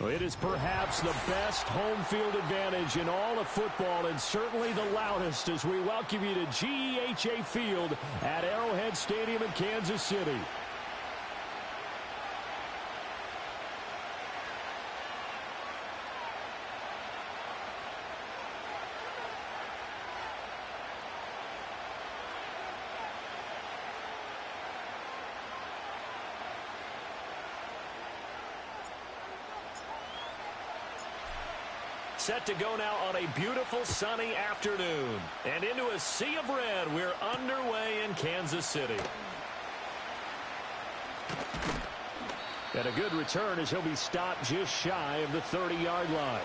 It is perhaps the best home field advantage in all of football, and certainly the loudest, as we welcome you to GEHA Field at Arrowhead Stadium in Kansas City. Set to go now on a beautiful sunny afternoon. And into a sea of red, we're underway in Kansas City. And a good return as he'll be stopped just shy of the 30-yard line.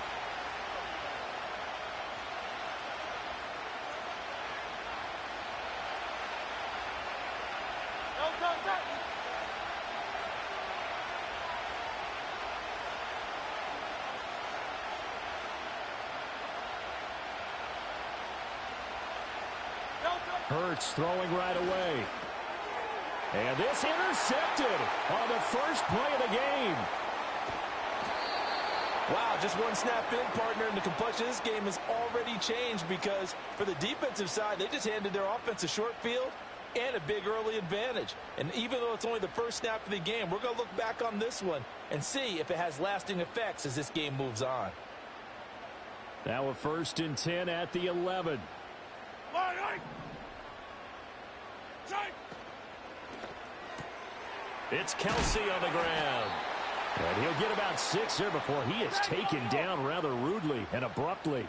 Hurts throwing right away. And this intercepted on the first play of the game. Wow, just one snap in, partner, and the complexion of this game has already changed because for the defensive side, they just handed their offense a short field and a big early advantage. And even though it's only the first snap of the game, we're going to look back on this one and see if it has lasting effects as this game moves on. Now a 1st and 10 at the 11. It's Kelsey on the ground. And he'll get about 6 there before he is taken down rather rudely and abruptly.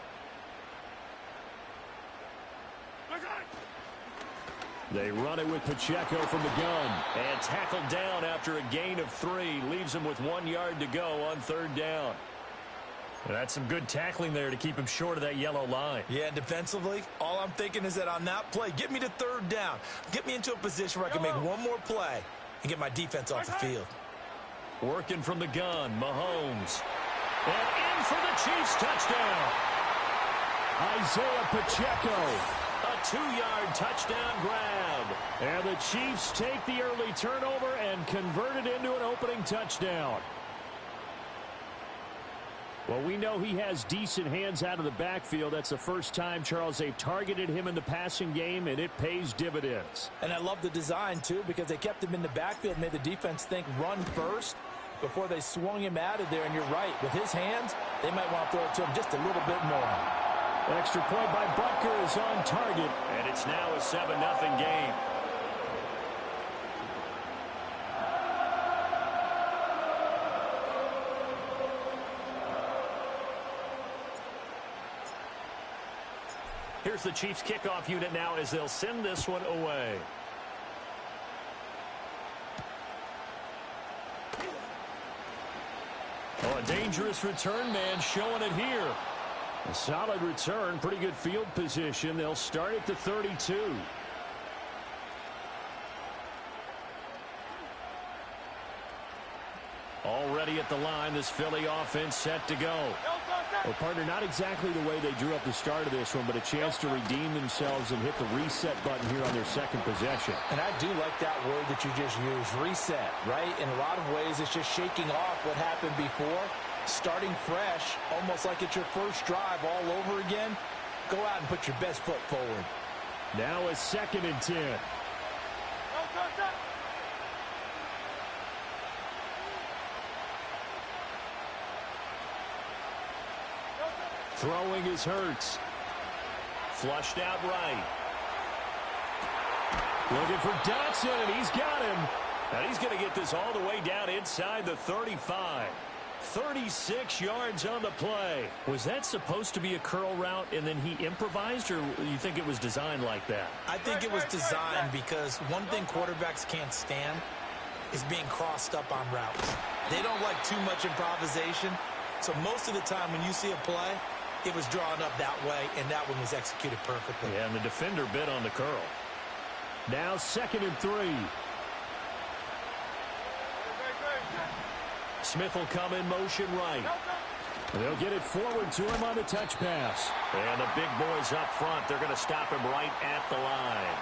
They run it with Pacheco from the gun. And tackled down after a gain of 3. Leaves him with 1 yard to go on 3rd down. That's some good tackling there to keep him short of that yellow line. Yeah, defensively, all I'm thinking is that on that play, get me to 3rd down. Get me into a position where I can make one more play and get my defense off the field. Working from the gun, Mahomes. And in for the Chiefs touchdown. Isaiah Pacheco. A 2-yard touchdown grab. And the Chiefs take the early turnover and convert it into an opening touchdown. Well, we know he has decent hands out of the backfield. That's the first time, Charles, they've targeted him in the passing game, and it pays dividends. And I love the design, too, because they kept him in the backfield, made the defense think run first before they swung him out of there. And you're right, with his hands, they might want to throw it to him just a little bit more. Extra point by Butker is on target, and it's now a 7-0 game. Here's the Chiefs kickoff unit now as they'll send this one away. Oh, a dangerous return man showing it here. A solid return, pretty good field position. They'll start at the 32. Already at the line, this Philly offense set to go. Well, partner, not exactly the way they drew up the start of this one, but a chance to redeem themselves and hit the reset button here on their second possession. And I do like that word that you just used, reset, right? In a lot of ways, it's just shaking off what happened before, starting fresh, almost like it's your first drive all over again. Go out and put your best foot forward. Now a 2nd and 10. Throwing is Hurts. Flushed out right. Looking for Dotson, and he's got him. And he's going to get this all the way down inside the 35. 36 yards on the play. Was that supposed to be a curl route and then he improvised, or you think it was designed like that? I think it was designed because one thing quarterbacks can't stand is being crossed up on routes. They don't like too much improvisation. So most of the time when you see a play, it was drawn up that way, and that one was executed perfectly. Yeah, and the defender bit on the curl. Now 2nd and 3. Smith will come in motion right. They'll get it forward to him on the touch pass. And the big boys up front, they're going to stop him right at the line.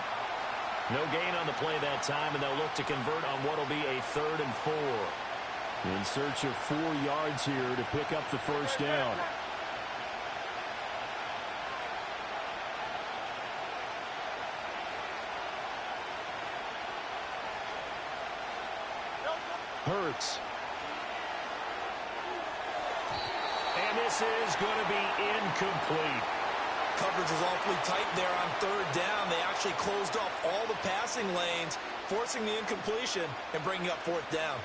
No gain on the play that time, and they'll look to convert on what will be a 3rd and 4. In search of 4 yards here to pick up the first down. Hurts. And this is going to be incomplete. Coverage was awfully tight there on third down. They actually closed off all the passing lanes, forcing the incompletion and bringing up fourth down.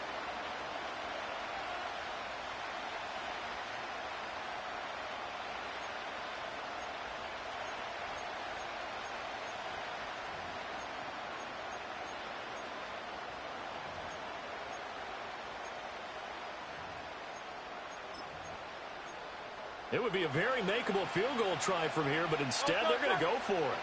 It would be a very makeable field goal try from here, but instead they're going to go for it.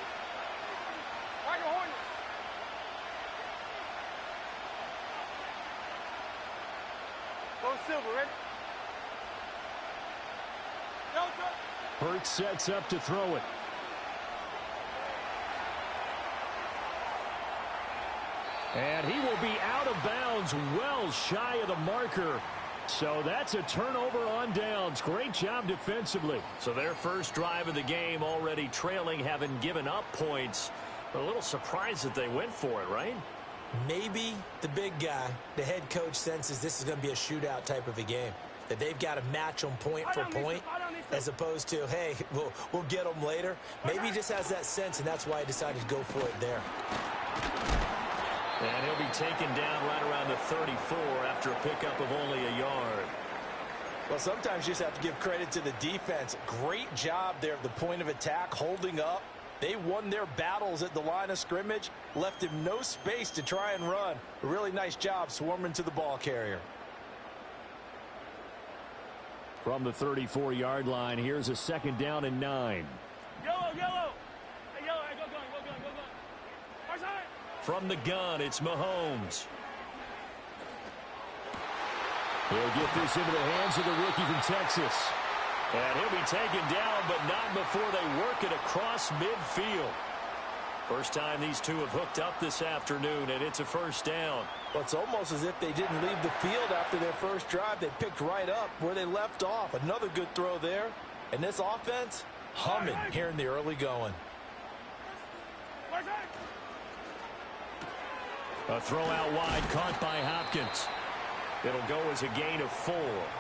Hurts sets up to throw it. And he will be out of bounds, well shy of the marker. So that's a turnover on downs. Great job defensively. So their first drive of the game already trailing, having given up points. A little surprised that they went for it, right? Maybe the big guy, the head coach, senses this is going to be a shootout type of a game. That they've got to match them point for point as opposed to, hey, we'll get them later. Maybe he just has that sense, and that's why he decided to go for it there. And he'll be taken down right around the 34 after a pickup of only a yard. Well, sometimes you just have to give credit to the defense. Great job there at the point of attack, holding up. They won their battles at the line of scrimmage, left him no space to try and run. A really nice job swarming to the ball carrier. From the 34-yard line, here's a 2nd down and 9. Yellow. Hey, yellow. Hey, go. Far side. From the gun, it's Mahomes. He'll get this into the hands of the rookie from Texas. And he'll be taken down, but not before they work it across midfield. First time these two have hooked up this afternoon, and it's a first down. Well, it's almost as if they didn't leave the field after their first drive. They picked right up where they left off. Another good throw there. And this offense, humming here in the early going. A throw out wide, caught by Hopkins. It'll go as a gain of 4,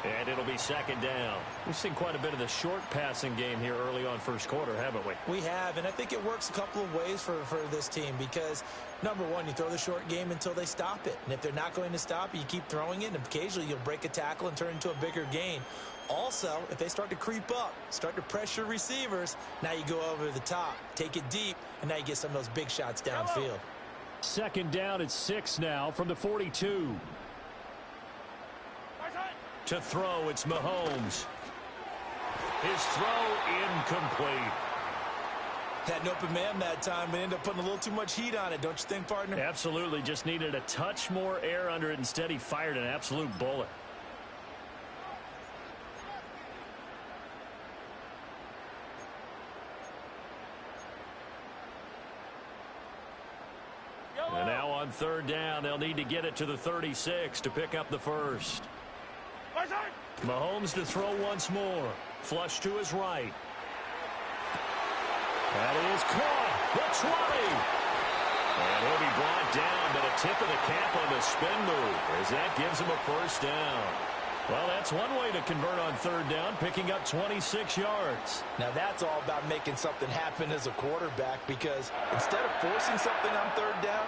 and it'll be 2nd down. We've seen quite a bit of the short passing game here early on first quarter, haven't we? We have, and I think it works a couple of ways for this team because, number one, you throw the short game until they stop it. And if they're not going to stop it, you keep throwing it, and occasionally you'll break a tackle and turn into a bigger gain. Also, if they start to creep up, start to pressure receivers, now you go over the top, take it deep, and now you get some of those big shots downfield. 2nd down at 6 now from the 42. To throw, it's Mahomes. His throw incomplete. Had an open man that time, but ended up putting a little too much heat on it, don't you think, partner? Absolutely. Just needed a touch more air under it. Instead, he fired an absolute bullet. And now on 3rd down, they'll need to get it to the 36 to pick up the first. Mahomes to throw once more. Flush to his right. That is caught. The 20. And he'll be brought down, but a tip of the cap on the spin move as that gives him a first down. Well, that's one way to convert on 3rd down, picking up 26 yards. Now, that's all about making something happen as a quarterback because instead of forcing something on 3rd down,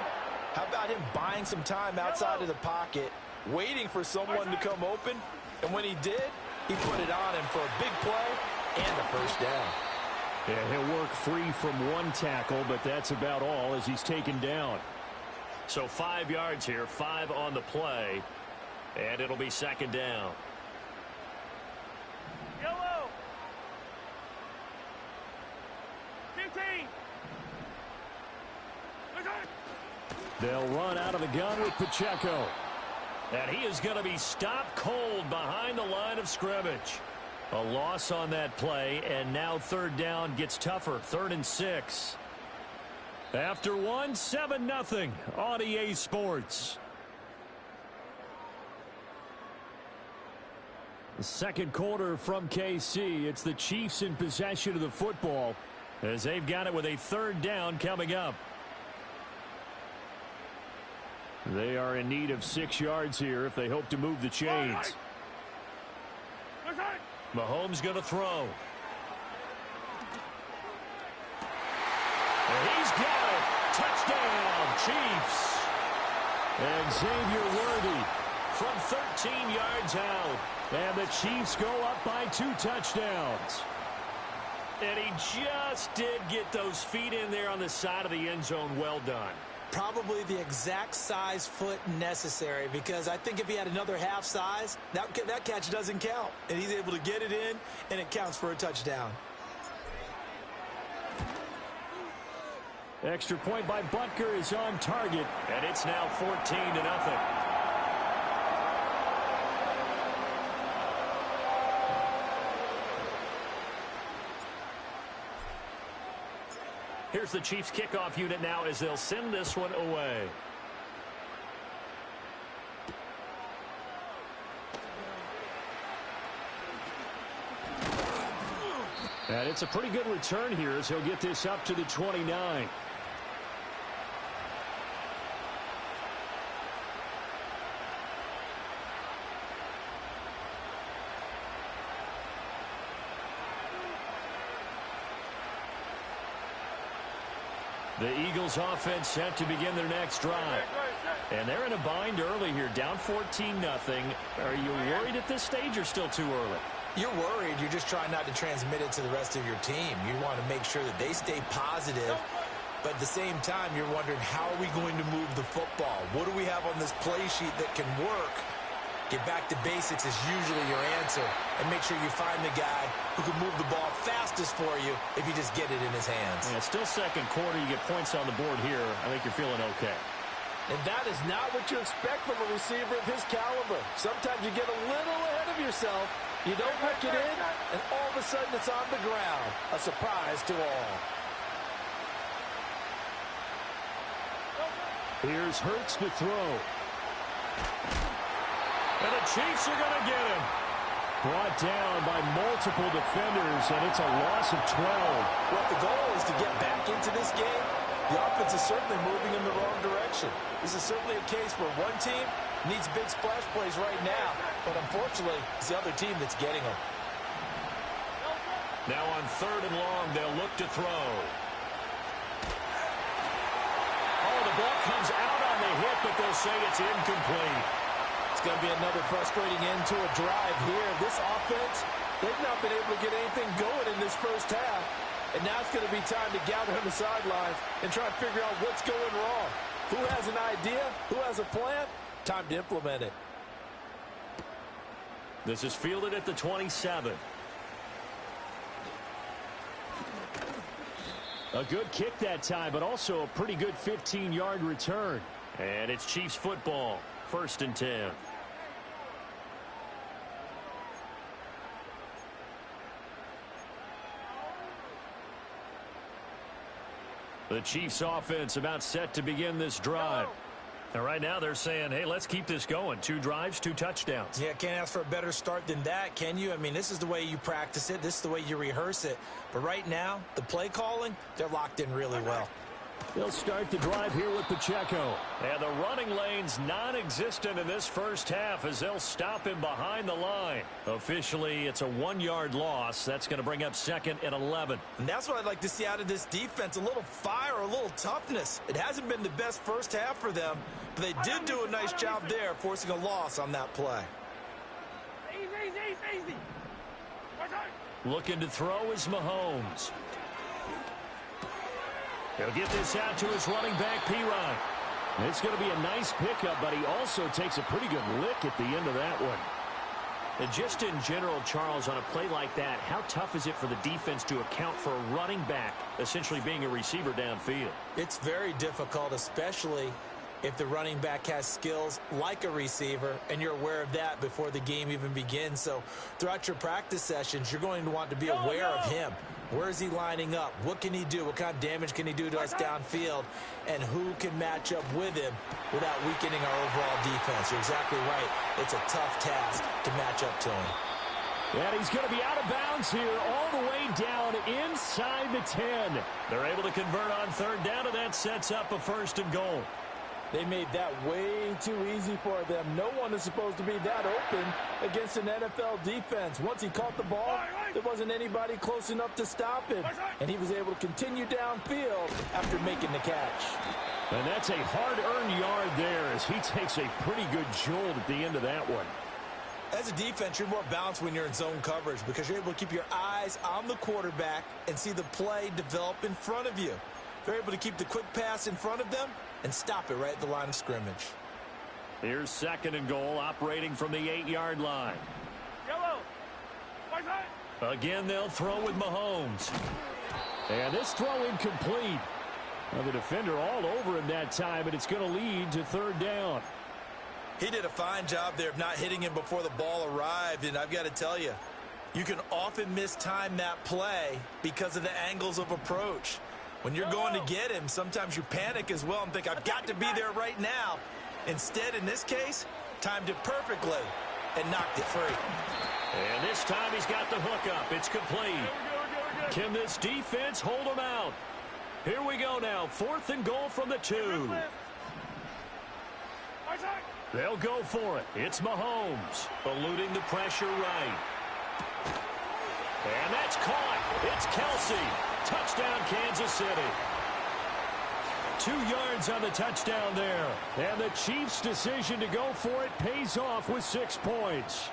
how about him buying some time outside of the pocket, waiting for someone to come open, and when he did, he put it on him for a big play and a first down. Yeah, he'll work free from one tackle, but that's about all as he's taken down. So 5 yards here, 5 on the play, and it'll be 2nd down. Yellow. 15. They'll run out of the gun with Pacheco. And he is going to be stopped cold behind the line of scrimmage. A loss on that play, and now 3rd down gets tougher. 3rd and 6. After one, 7-0 on EA Sports. Second quarter from KC. It's the Chiefs in possession of the football as they've got it with a third down coming up. They are in need of 6 yards here if they hope to move the chains. Mahomes going to throw. And he's got it. Touchdown, Chiefs. And Xavier Worthy from 13 yards out. And the Chiefs go up by 2 touchdowns. And he just did get those feet in there on the side of the end zone. Well done. Probably the exact size foot necessary, because I think if he had another half size, that catch doesn't count. And he's able to get it in, and it counts for a touchdown. Extra point by Butker is on target, and it's now 14-0. Here's the Chiefs kickoff unit now as they'll send this one away. And it's a pretty good return here as he'll get this up to the 29. The Eagles offense set to begin their next drive. And they're in a bind early here, down 14-0. Are you worried at this stage or still too early? You're worried. You're just trying not to transmit it to the rest of your team. You want to make sure that they stay positive. But at the same time, you're wondering, how are we going to move the football? What do we have on this play sheet that can work? Get back to basics is usually your answer. And make sure you find the guy who can move the ball fastest for you if you just get it in his hands. Yeah, still second quarter. You get points on the board here. I think you're feeling okay. And that is not what you expect from a receiver of his caliber. Sometimes you get a little ahead of yourself. You don't work it in, and all of a sudden it's on the ground. A surprise to all. Here's Hurts to throw. And the Chiefs are going to get him. Brought down by multiple defenders, and it's a loss of 12. Well, the goal is to get back into this game. The offense is certainly moving in the wrong direction. This is certainly a case where one team needs big splash plays right now, but unfortunately, it's the other team that's getting them. Now on 3rd and long, they'll look to throw. Oh, the ball comes out on the hit, but they'll say it's incomplete. It's going to be another frustrating end to a drive here. This offense, they've not been able to get anything going in this first half. And now it's going to be time to gather on the sidelines and try and figure out what's going wrong. Who has an idea? Who has a plan? Time to implement it. This is fielded at the 27. A good kick that time, but also a pretty good 15-yard return. And it's Chiefs football, 1st and 10. The Chiefs offense about set to begin this drive. And right now they're saying, hey, let's keep this going. 2 drives, 2 touchdowns. Yeah, can't ask for a better start than that, can you? I mean, this is the way you practice it. This is the way you rehearse it. But right now, the play calling, they're locked in really well. They'll start the drive here with Pacheco. And the running lane's non-existent in this first half as they'll stop him behind the line. Officially, it's a 1-yard loss. That's going to bring up 2nd and 11. And that's what I'd like to see out of this defense, a little fire, a little toughness. It hasn't been the best first half for them, but they did do a nice job there, forcing a loss on that play. Easy. Looking to throw is Mahomes. He'll get this out to his running back, P-Ryan. It's going to be a nice pickup, but he also takes a pretty good lick at the end of that one. And just in general, Charles, on a play like that, how tough is it for the defense to account for a running back essentially being a receiver downfield? It's very difficult, especially if the running back has skills like a receiver, and you're aware of that before the game even begins. So throughout your practice sessions, you're going to want to be aware of him. Where is he lining up? What can he do? What kind of damage can he do to us downfield? And who can match up with him without weakening our overall defense? You're exactly right. It's a tough task to match up to him. And he's going to be out of bounds here all the way down inside the 10. They're able to convert on third down, and that sets up a 1st and goal. They made that way too easy for them. No one is supposed to be that open against an NFL defense. Once he caught the ball, there wasn't anybody close enough to stop him. And he was able to continue downfield after making the catch. And that's a hard-earned yard there as he takes a pretty good jolt at the end of that one. As a defense, you're more balanced when you're in zone coverage because you're able to keep your eyes on the quarterback and see the play develop in front of you. They're able to keep the quick pass in front of them and stop it right at the line of scrimmage. Here's 2nd and goal, operating from the 8-yard line. Yellow. Right side. Again, they'll throw with Mahomes. And this throw incomplete. Well, the defender all over him that time, and it's going to lead to 3rd down. He did a fine job there of not hitting him before the ball arrived, and I've got to tell you, you can often mistime that play because of the angles of approach. When you're going to get him, sometimes you panic as well and think, I've got to be there right now. Instead, in this case, timed it perfectly and knocked it free. And this time he's got the hook up. It's complete. We're good. Can this defense hold him out? Here we go now. 4th and goal from the 2. Right side. They'll go for it. It's Mahomes, eluding the pressure right. And that's caught. It's Kelsey. Touchdown, Kansas City. 2 yards on the touchdown there. And the Chiefs' decision to go for it pays off with 6 points.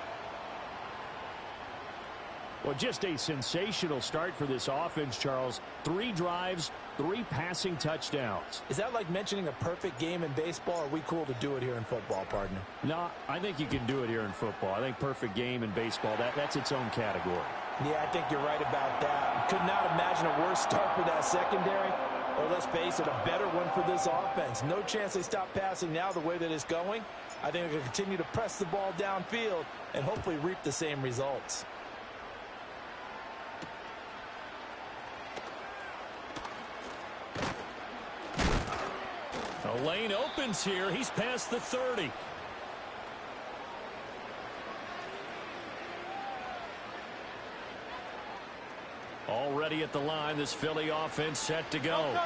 Well, just a sensational start for this offense, Charles. 3 drives, 3 passing touchdowns. Is that like mentioning a perfect game in baseball? Or are we cool to do it here in football, partner? No, I think you can do it here in football. I think perfect game in baseball, that's its own category. Yeah, I think you're right about that. Could not imagine a worse start for that secondary. Or let's face it, a better one for this offense. No chance they stop passing now the way that it's going. I think they're going to continue to press the ball downfield and hopefully reap the same results. The lane opens here. He's past the 30. Already at the line, this Philly offense set to go.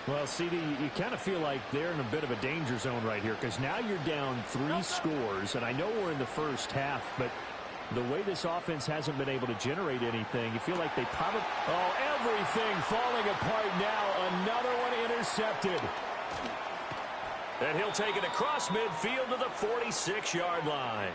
Well, CD, you kind of feel like they're in a bit of a danger zone right here because now you're down 3 scores, and I know we're in the first half, but the way this offense hasn't been able to generate anything, you feel like they probably... Oh, everything falling apart now. Another one intercepted. And he'll take it across midfield to the 46-yard line.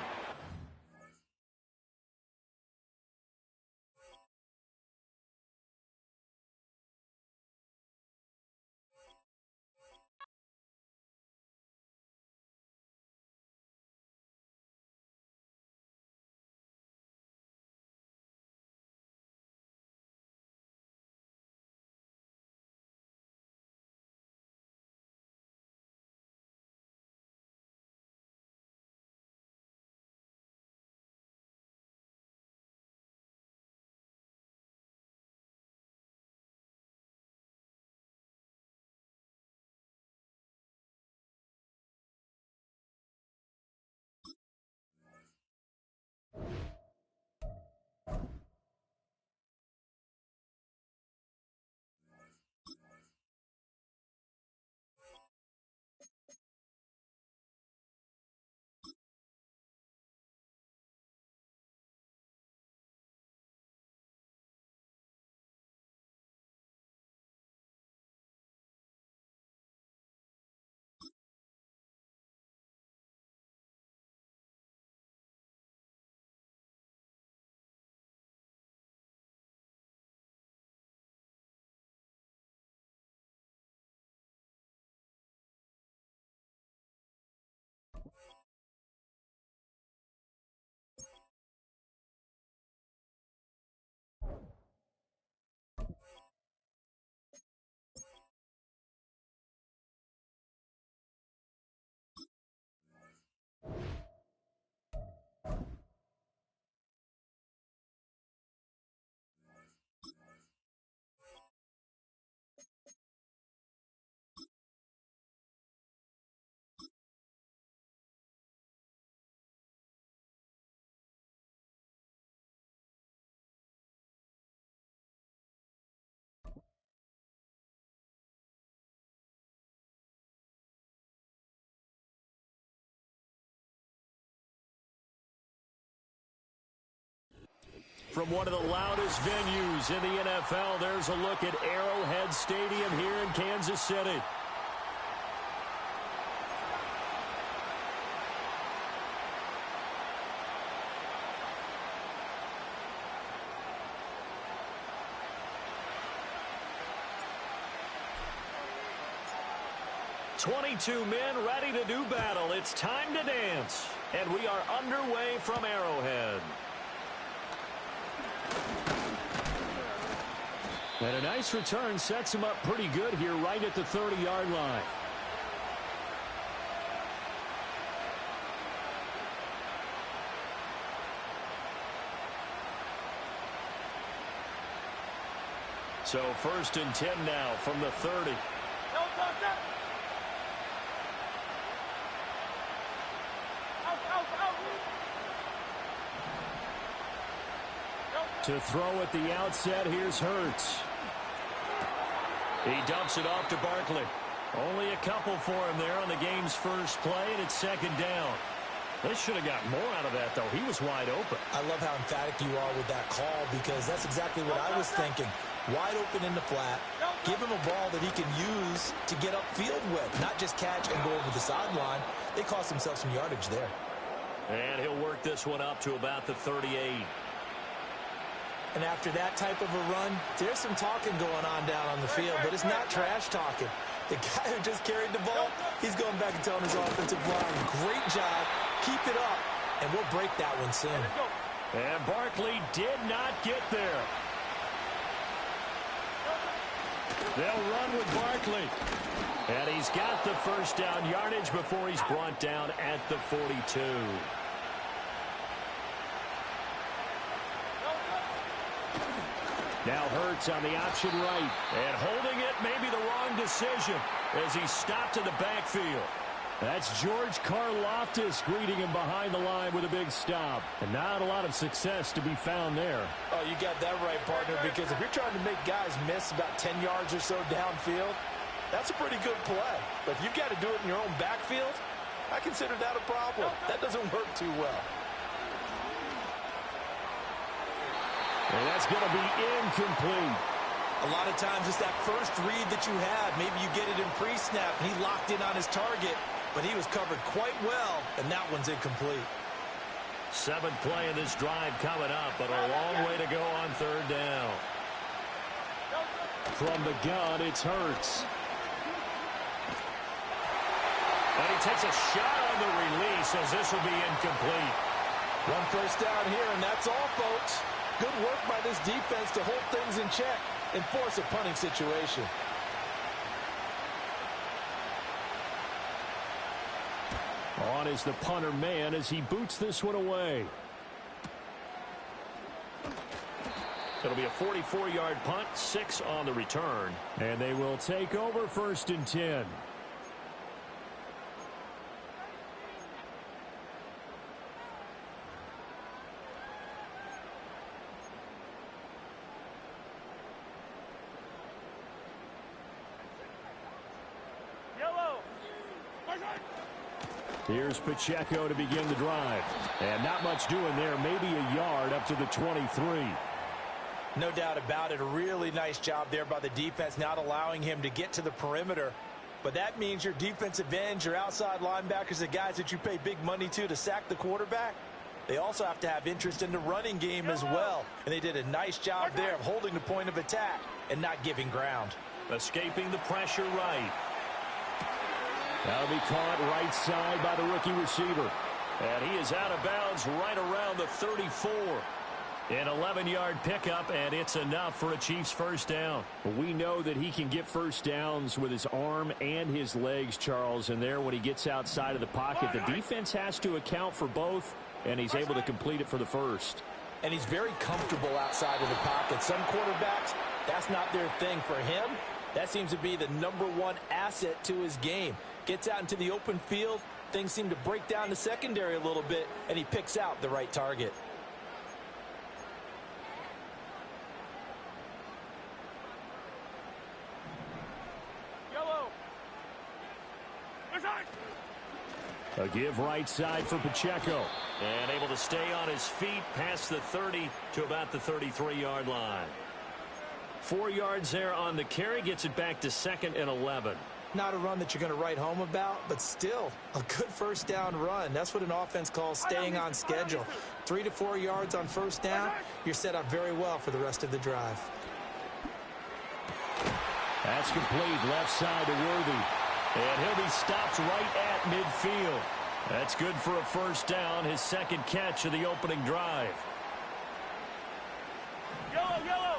From one of the loudest venues in the NFL, there's a look at Arrowhead Stadium here in Kansas City. "22 men ready to do battle. It's time to dance." And we are underway from Arrowhead. And a nice return sets him up pretty good here right at the 30-yard line. So 1st and 10 now from the 30. To throw at the outset, here's Hurts. He dumps it off to Barkley. Only a couple for him there on the game's first play, and it's 2nd down. They should have gotten more out of that, though. He was wide open. I love how emphatic you are with that call, because that's exactly what I was thinking. Wide open in the flat. Give him a ball that he can use to get upfield with, not just catch and go over the sideline. They cost themselves some yardage there. And he'll work this one up to about the 38. And after that type of a run, there's some talking going on down on the field, but it's not trash talking. The guy who just carried the ball, he's going back and telling his offensive line, great job, keep it up, and we'll break that one soon. And Barkley did not get there. They'll run with Barkley. And he's got the 1st down yardage before he's brought down at the 42. Now Hurts on the option right. And holding it may be the wrong decision as he's stopped in the backfield. That's George Karlaftis greeting him behind the line with a big stop. And not a lot of success to be found there. Oh, you got that right, partner, because if you're trying to make guys miss about 10 yards or so downfield, that's a pretty good play. But if you've got to do it in your own backfield, I consider that a problem. That doesn't work too well. And that's going to be incomplete. A lot of times it's that first read that you have. Maybe you get it in pre-snap, and he locked in on his target, but he was covered quite well, and that one's incomplete. 7th play of this drive coming up, but a long way to go on 3rd down. From the gun, it's Hurts. And he takes a shot on the release as this will be incomplete. 1 first down here, and that's all, folks. Good work by this defense to hold things in check and force a punting situation. On is the punter man as he boots this one away. It'll be a 44-yard punt, 6 on the return. And they will take over 1st and 10. Here's Pacheco to begin the drive. And not much doing there. Maybe a yard up to the 23. No doubt about it. A really nice job there by the defense, not allowing him to get to the perimeter. But that means your defensive ends, your outside linebackers, the guys that you pay big money to sack the quarterback, they also have to have interest in the running game as well. And they did a nice job there of holding the point of attack and not giving ground. Escaping the pressure right. That'll be caught right side by the rookie receiver. And he is out of bounds right around the 34. An 11-yard pickup, and it's enough for a Chiefs 1st down. We know that he can get 1st downs with his arm and his legs, Charles. And there, when he gets outside of the pocket, the defense has to account for both, and he's able to complete it for the 1st. And he's very comfortable outside of the pocket. Some quarterbacks, that's not their thing. For him, that seems to be the #1 asset to his game. Gets out into the open field, things seem to break down the secondary a little bit, and he picks out the right target. A give right side for Pacheco. And able to stay on his feet past the 30 to about the 33-yard line. 4 yards there on the carry. Gets it back to 2nd and 11. Not a run that you're going to write home about, but still a good first down run. That's what an offense calls staying on schedule. 3 to 4 yards on first down. You're set up very well for the rest of the drive. That's complete. Left side to Worthy. And he'll be stopped right at midfield. That's good for a first down. His second catch of the opening drive. Yellow, yellow.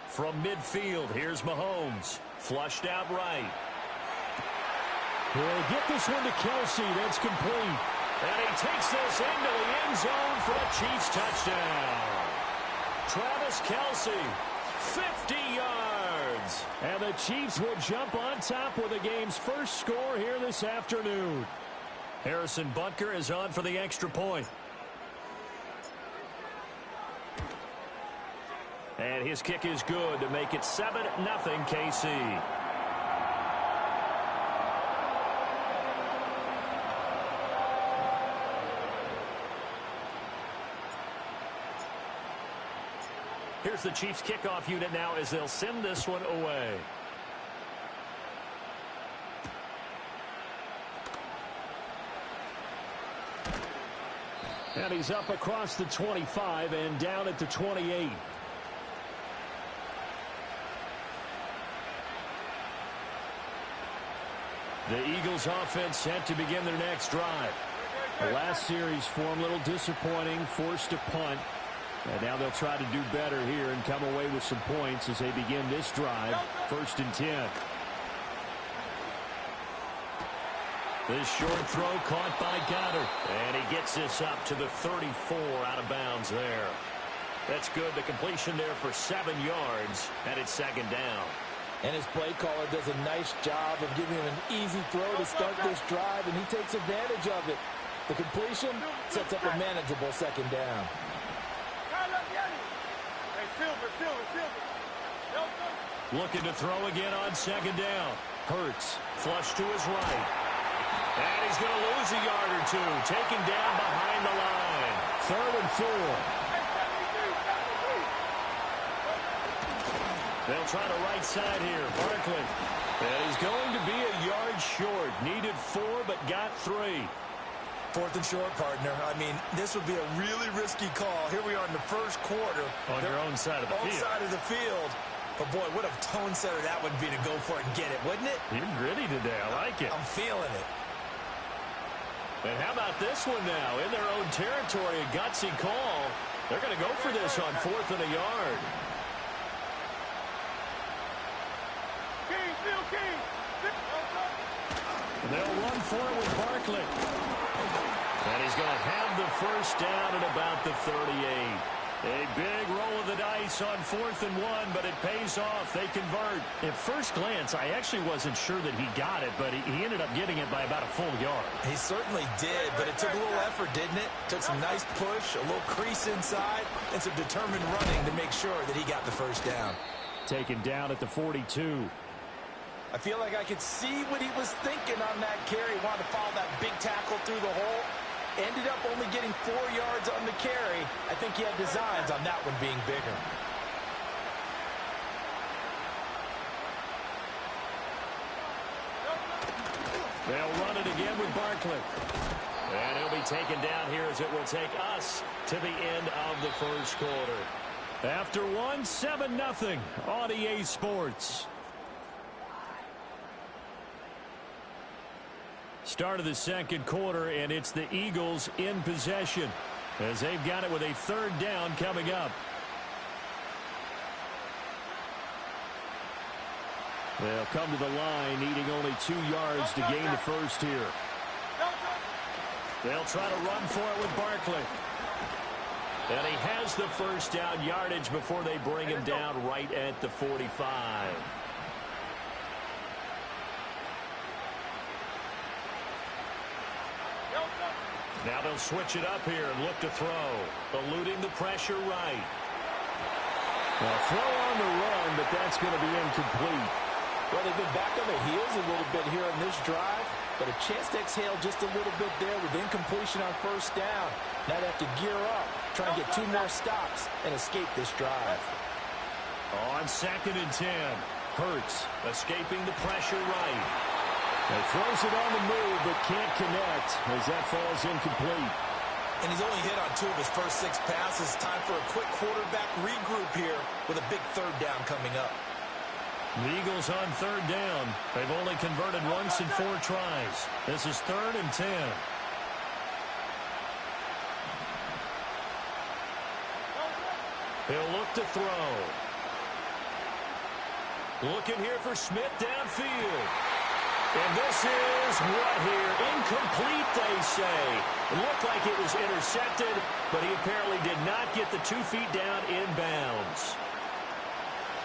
From midfield, here's Mahomes. Flushed out right. He'll get this one to Kelsey. That's complete. And he takes this into the end zone for a Chiefs touchdown. Travis Kelsey, 50 yards. And the Chiefs will jump on top with the game's first score here this afternoon. Harrison Butker is on for the extra point. And his kick is good to make it 7-0 KC. Here's the Chiefs kickoff unit now as they'll send this one away. And he's up across the 25 and down at the 28. The Eagles offense set to begin their next drive. The last series for them a little disappointing, forced to punt. And now they'll try to do better here and come away with some points as they begin this drive. 1st and 10. This short throw caught by Goddard. And he gets this up to the 34 out of bounds there. That's good. The completion there for 7 yards. And it's 2nd down. And his play caller does a nice job of giving him an easy throw to start this drive, and he takes advantage of it. The completion sets up a manageable 2nd down. Looking to throw again on 2nd down. Hurts, flush to his right. And he's going to lose a yard or two. Taken down behind the line. 3rd and 4. They'll try the right side here. Barkley. And he's going to be a yard short. Needed 4, but got 3. 4th and short, partner. I mean, this would be a really risky call. Here we are in the first quarter. On your own side of the field. Own side of the field. But, boy, what a tone setter that would be to go for it and get it, wouldn't it? You're gritty today. I like it. I'm feeling it. And how about this one now? In their own territory, a gutsy call. They're going to go for this on 4th and a yard. And they'll run for it with Barkley. And he's going to have the first down at about the 38. A big roll of the dice on 4th and 1, but it pays off. They convert. At first glance, I actually wasn't sure that he got it, but he ended up getting it by about a full yard. He certainly did, but it took a little effort, didn't it? Took some nice push, a little crease inside, and some determined running to make sure that he got the first down. Taken down at the 42. I feel like I could see what he was thinking on that carry. He wanted to follow that big tackle through the hole. Ended up only getting 4 yards on the carry. I think he had designs on that one being bigger. They'll run it again with Barkley. And he'll be taken down here as it will take us to the end of the first quarter. After one, 7-0 on EA Sports. Start of the second quarter, and it's the Eagles in possession as they've got it with a 3rd down coming up. They'll come to the line, needing only 2 yards to gain the first here. They'll try to run for it with Barkley. And he has the first down yardage before they bring him down right at the 45. Now they'll switch it up here and look to throw. Eluding the pressure right. Well, throw on the run, but that's going to be incomplete. Well, they've been back on their heels a little bit here on this drive, but a chance to exhale just a little bit there with incompletion on first down. Now they have to gear up, try and get 2 more stops and escape this drive. On 2nd and 10, Hurts escaping the pressure right. He throws it on the move but can't connect as that falls incomplete. And he's only hit on 2 of his first 6 passes. Time for a quick quarterback regroup here with a big 3rd down coming up. The Eagles on 3rd down. They've only converted once in 4 tries. This is 3rd and 10. He'll look to throw. Looking here for Smith downfield. And this is what here? Incomplete, they say. It looked like it was intercepted, but he apparently did not get the 2 feet down inbounds.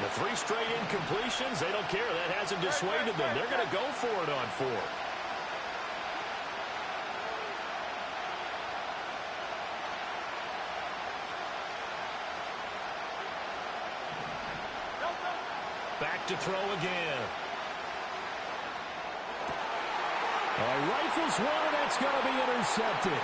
The 3 straight incompletions, they don't care. That hasn't dissuaded them. They're going to go for it on 4th. Back to throw again. Rifles one, and it's going to be intercepted.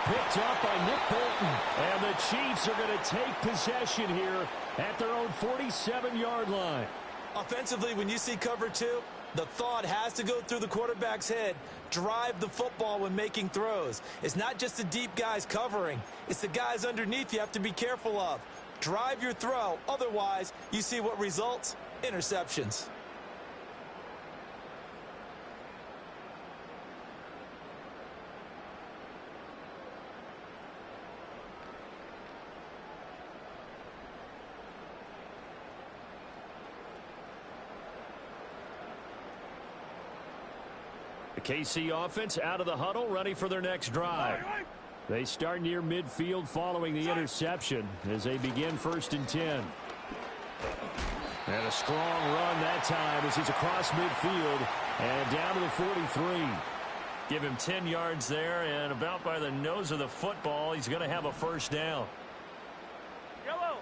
Picked up by Nick Bolton. And the Chiefs are going to take possession here at their own 47-yard line. Offensively, when you see cover 2, the thought has to go through the quarterback's head. Drive the football when making throws. It's not just the deep guys covering. It's the guys underneath you have to be careful of. Drive your throw. Otherwise, you see what results? Interceptions. The KC offense out of the huddle, ready for their next drive. They start near midfield following the interception as they begin 1st and 10. And a strong run that time as he's across midfield and down to the 43. Give him 10 yards there, and about by the nose of the football, he's going to have a 1st down. Yellow.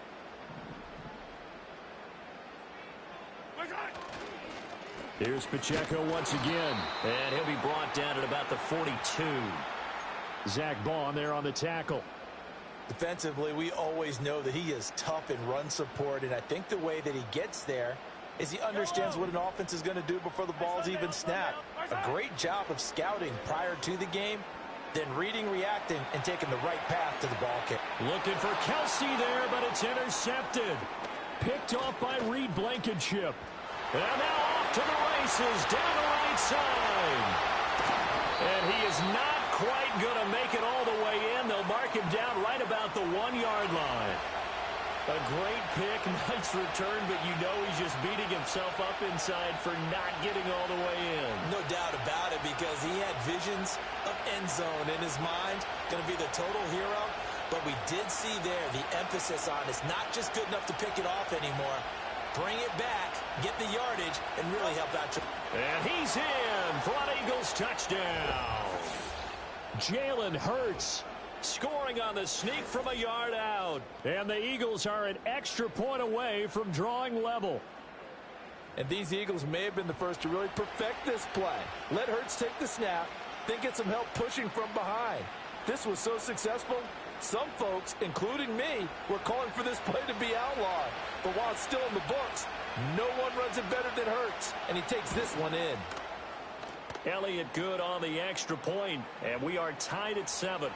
Here's Pacheco once again. And he'll be brought down at about the 42. Zach Baun there on the tackle. Defensively, we always know that he is tough in run support, and I think the way that he gets there is he understands what an offense is going to do before the ball's even snapped. A great job of scouting prior to the game, then reading, reacting, and taking the right path to the ball kick. Looking for Kelsey there, but it's intercepted. Picked off by Reed Blankenship. And now off to the races, down the right side. And he is not quite going to make it all the way in. They'll mark him down right about the 1-yard line. A great pick, nice return, but you know he's just beating himself up inside for not getting all the way in. No doubt about it, because he had visions of end zone in his mind. Going to be the total hero. But we did see there the emphasis on it's not just good enough to pick it off anymore. Bring it back, get the yardage, and really help out your... And he's in for an Eagles touchdown. Jalen Hurts scoring on the sneak from a yard out. And the Eagles are an extra point away from drawing level. And these Eagles may have been the first to really perfect this play. Let Hurts take the snap, then get some help pushing from behind. This was so successful, some folks, including me, were calling for this play to be outlawed. But while it's still in the books, no one runs it better than Hurts, and he takes this one in. Elliott good on the extra point, and we are tied at 7.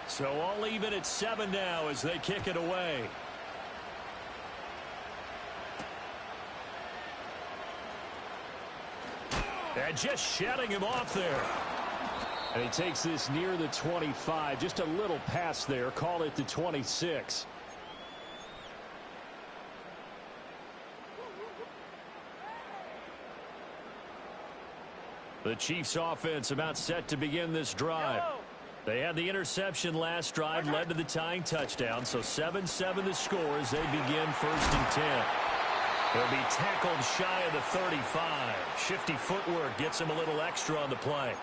So all even at 7 now as they kick it away. And just shutting him off there. And he takes this near the 25. Just a little pass there. Call it the 26. The Chiefs offense about set to begin this drive. They had the interception last drive, led to the tying touchdown. So 7-7 the score as they begin 1st and 10. They'll be tackled shy of the 35. Shifty footwork gets him a little extra on the play.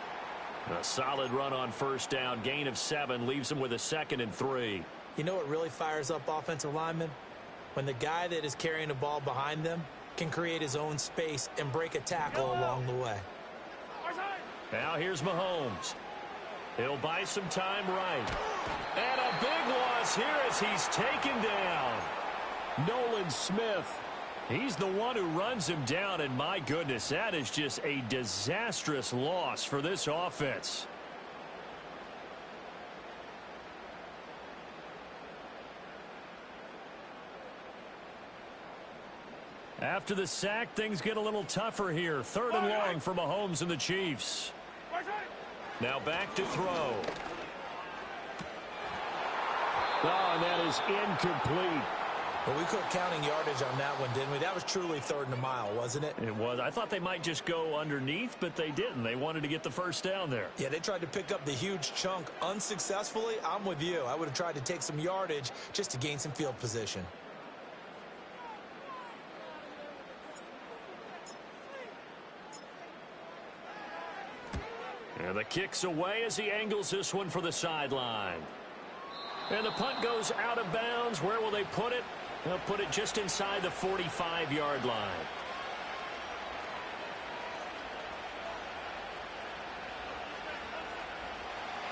A solid run on 1st down. Gain of 7 leaves him with a 2nd and 3. You know what really fires up offensive linemen? When the guy that is carrying the ball behind them can create his own space and break a tackle along the way. Now here's Mahomes. He'll buy some time right. And a big loss here as he's taken down. Nolan Smith. He's the one who runs him down, and my goodness, that is just a disastrous loss for this offense. After the sack, things get a little tougher here. 3rd and long for Mahomes and the Chiefs. Now back to throw. Oh, and that is incomplete. Well, we quit counting yardage on that one, didn't we? That was truly 3rd and a mile, wasn't it? It was. I thought they might just go underneath, but they didn't. They wanted to get the 1st down there. Yeah, they tried to pick up the huge chunk unsuccessfully. I'm with you. I would have tried to take some yardage just to gain some field position. And the kick's away as he angles this one for the sideline. And the punt goes out of bounds. Where will they put it? They'll put it just inside the 45-yard line.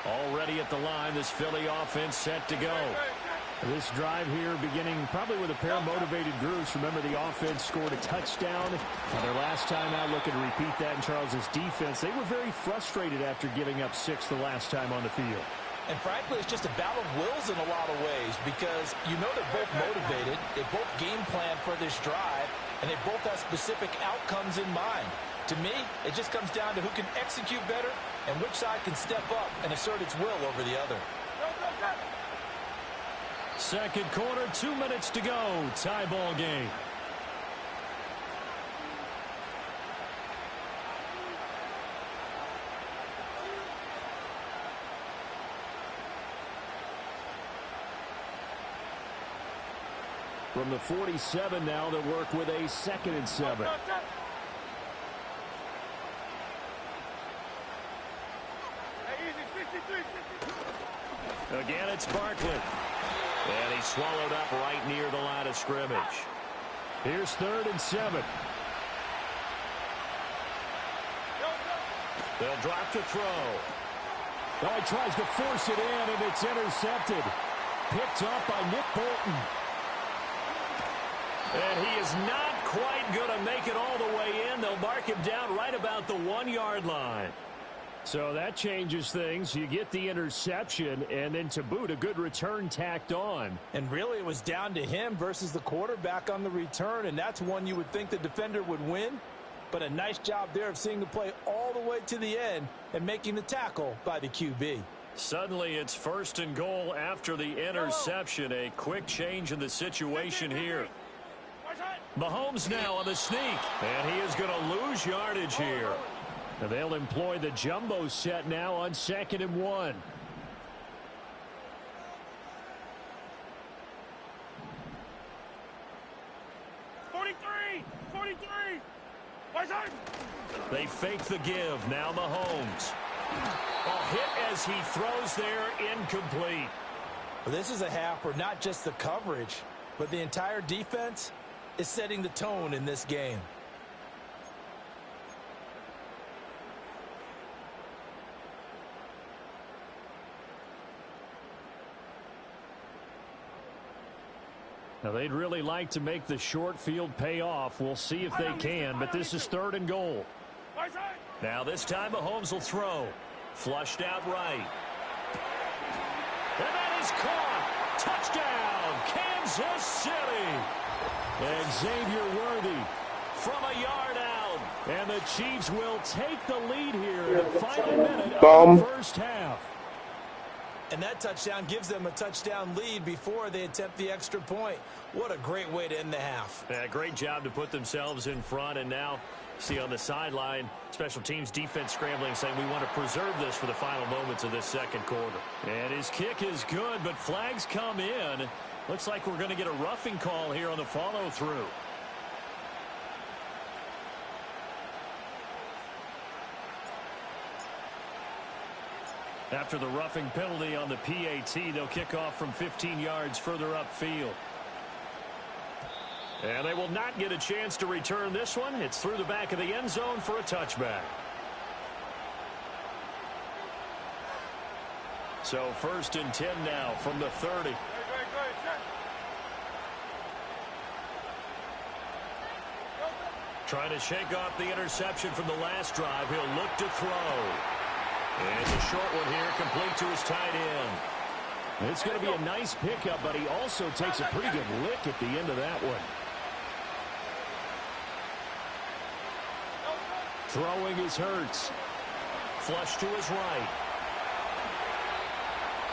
Already at the line, this Philly offense set to go. This drive here beginning probably with a pair of motivated groups. Remember, the offense scored a touchdown on their last time out, looking to repeat that in Charles's defense. They were very frustrated after giving up 6 the last time on the field. And frankly, it's just a battle of wills in a lot of ways because you know they're both motivated. They both game plan for this drive, and they both have specific outcomes in mind. To me, it just comes down to who can execute better and which side can step up and assert its will over the other. Second quarter, 2 minutes to go. Tie ball game. From the 47 now, they'll work with a 2nd and 7. Again, it's Barkley. And he's swallowed up right near the line of scrimmage. Here's 3rd and 7. They'll drop to throw. Oh, he tries to force it in, and it's intercepted. Picked up by Nick Bolton. And he is not quite going to make it all the way in. They'll mark him down right about the 1-yard line. So that changes things. You get the interception, and then to boot, a good return tacked on. And really, it was down to him versus the quarterback on the return, and that's one you would think the defender would win. But a nice job there of seeing the play all the way to the end and making the tackle by the QB. Suddenly, it's 1st and goal after the interception. A quick change in the situation here. Mahomes now on the sneak, and he is going to lose yardage here. And they'll employ the jumbo set now on 2nd and 1. They fake the give. Now Mahomes. A hit as he throws there, incomplete. Well, this is a half where not just the coverage, but the entire defense is setting the tone in this game. Now, they'd really like to make the short field pay off. We'll see if they can, but this is 3rd and goal. Now, this time, Mahomes will throw. Flushed out right. And that is caught. Touchdown, Kansas City. And Xavier Worthy from a yard out. And the Chiefs will take the lead here in the final minute of the first half. And that touchdown gives them a touchdown lead before they attempt the extra point. What a great way to end the half. Yeah, great job to put themselves in front. And now, see on the sideline, special teams defense scrambling, saying we want to preserve this for the final moments of this second quarter. And his kick is good, but flags come in. Looks like we're going to get a roughing call here on the follow-through. After the roughing penalty on the PAT, they'll kick off from 15 yards further upfield. And they will not get a chance to return this one. It's through the back of the end zone for a touchback. So 1st and 10 now from the 30. Trying to shake off the interception from the last drive. He'll look to throw. And it's a short one here, complete to his tight end. It's going to be a nice pickup, but he also takes a pretty good lick at the end of that one. Throwing is Hurts. Flush to his right.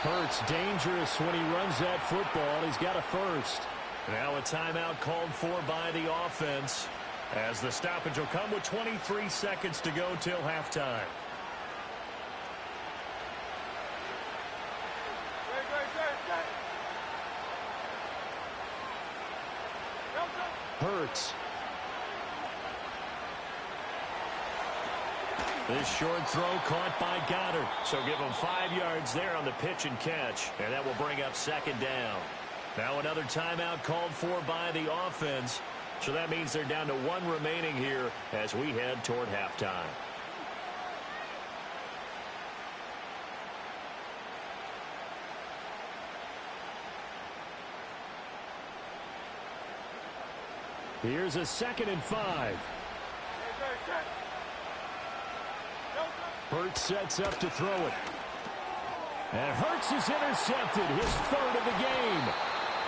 Hurts dangerous when he runs that football. He's got a first. Now a timeout called for by the offense, as the stoppage will come with 23 seconds to go till halftime. Hurts. This short throw caught by Goddard. So give him 5 yards there on the pitch and catch. And that will bring up 2nd down. Now another timeout called for by the offense. So that means they're down to 1 remaining here as we head toward halftime. Here's a 2nd and 5. Hurts sets up to throw it. And Hurts is intercepted, his 3rd of the game.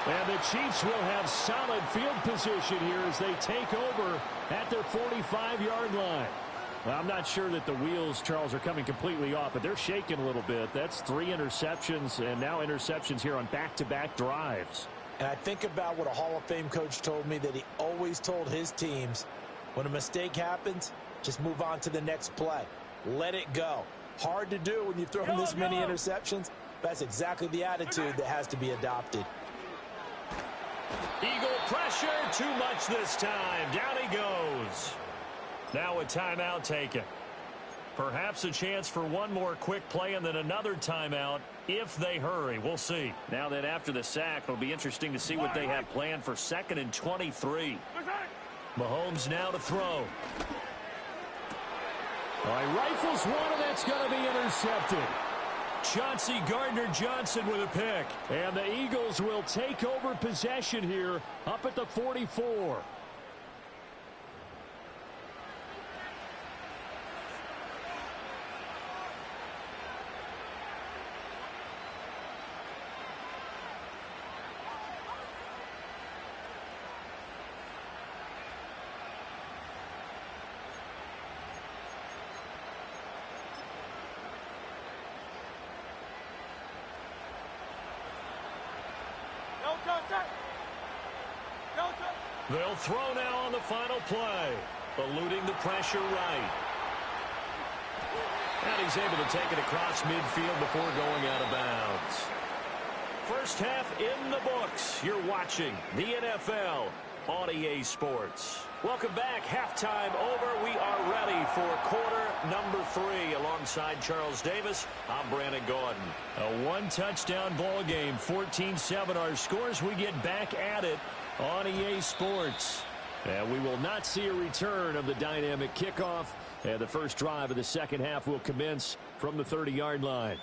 And the Chiefs will have solid field position here as they take over at their 45-yard line. Well, I'm not sure that the wheels, Charles, are coming completely off, but they're shaking a little bit. That's 3 interceptions, and now interceptions here on back-to-back drives. And I think about what a Hall of Fame coach told me, that he always told his teams, when a mistake happens, just move on to the next play. Let it go. Hard to do when you've thrown this many interceptions. That's exactly the attitude that has to be adopted. Eagle pressure, too much this time. Down he goes. Now a timeout taken. Perhaps a chance for one more quick play and then another timeout if they hurry. We'll see. Now that after the sack, it'll be interesting to see what they have planned for 2nd and 23. Mahomes now to throw. All right, rifles one, and that's going to be intercepted. Chauncey Gardner-Johnson with a pick. And the Eagles will take over possession here up at the 44. They'll throw now on the final play, eluding the pressure right. And he's able to take it across midfield before going out of bounds. First half in the books. You're watching the NFL on EA Sports. Welcome back. Halftime over. We are ready for quarter number 3. Alongside Charles Davis, I'm Brandon Gordon. A one-touchdown ball game, 14-7 our scores. We get back at it on EA Sports. And we will not see a return of the dynamic kickoff. And the first drive of the second half will commence from the 30-yard line.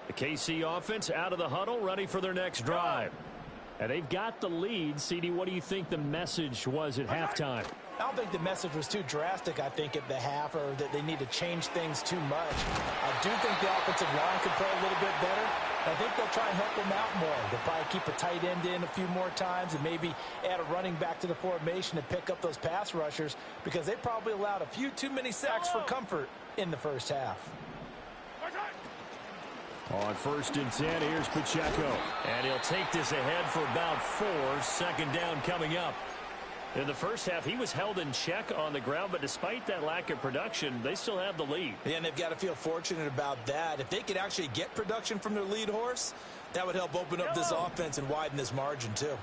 The KC offense out of the huddle, ready for their next drive. And they've got the lead. CD, what do you think the message was at halftime? I don't think the message was too drastic, I think, at the half, or that they need to change things too much. I do think the offensive line could play a little bit better. I think they'll try and help them out more. They'll probably keep a tight end in a few more times and maybe add a running back to the formation to pick up those pass rushers, because they probably allowed a few too many sacks for comfort in the first half. On 1st and 10, here's Pacheco. And he'll take this ahead for about 4. 2nd down coming up. In the first half, he was held in check on the ground, but despite that lack of production, they still have the lead. Yeah, and they've got to feel fortunate about that. If they could actually get production from their lead horse, that would help open up this offense and widen this margin too.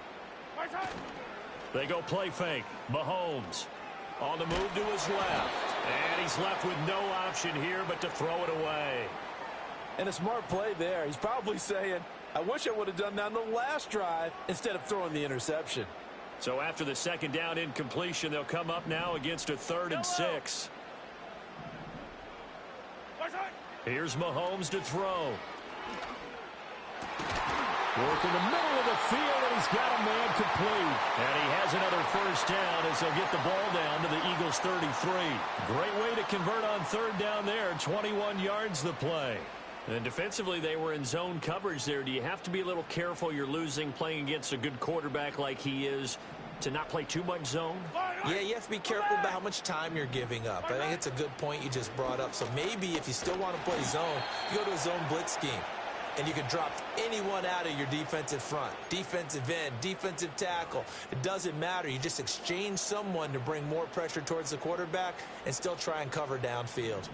They go play fake. Mahomes on the move to his left. And he's left with no option here but to throw it away. And a smart play there. He's probably saying, I wish I would have done that on the last drive instead of throwing the interception. So after the 2nd down incompletion, they'll come up now against a 3rd and 6. Here's Mahomes to throw. Work in the middle of the field, and he's got a man complete. And he has another 1st down as they'll get the ball down to the Eagles' 33. Great way to convert on 3rd down there. 21 yards the play. And defensively, they were in zone coverage there. Do you have to be a little careful? You're losing playing against a good quarterback like he is to not play too much zone? Yeah, you have to be careful about how much time you're giving up. I think it's a good point you just brought up. So maybe if you still want to play zone, you go to a zone blitz scheme. And you can drop anyone out of your defensive front. Defensive end, defensive tackle. It doesn't matter. You just exchange someone to bring more pressure towards the quarterback and still try and cover downfield.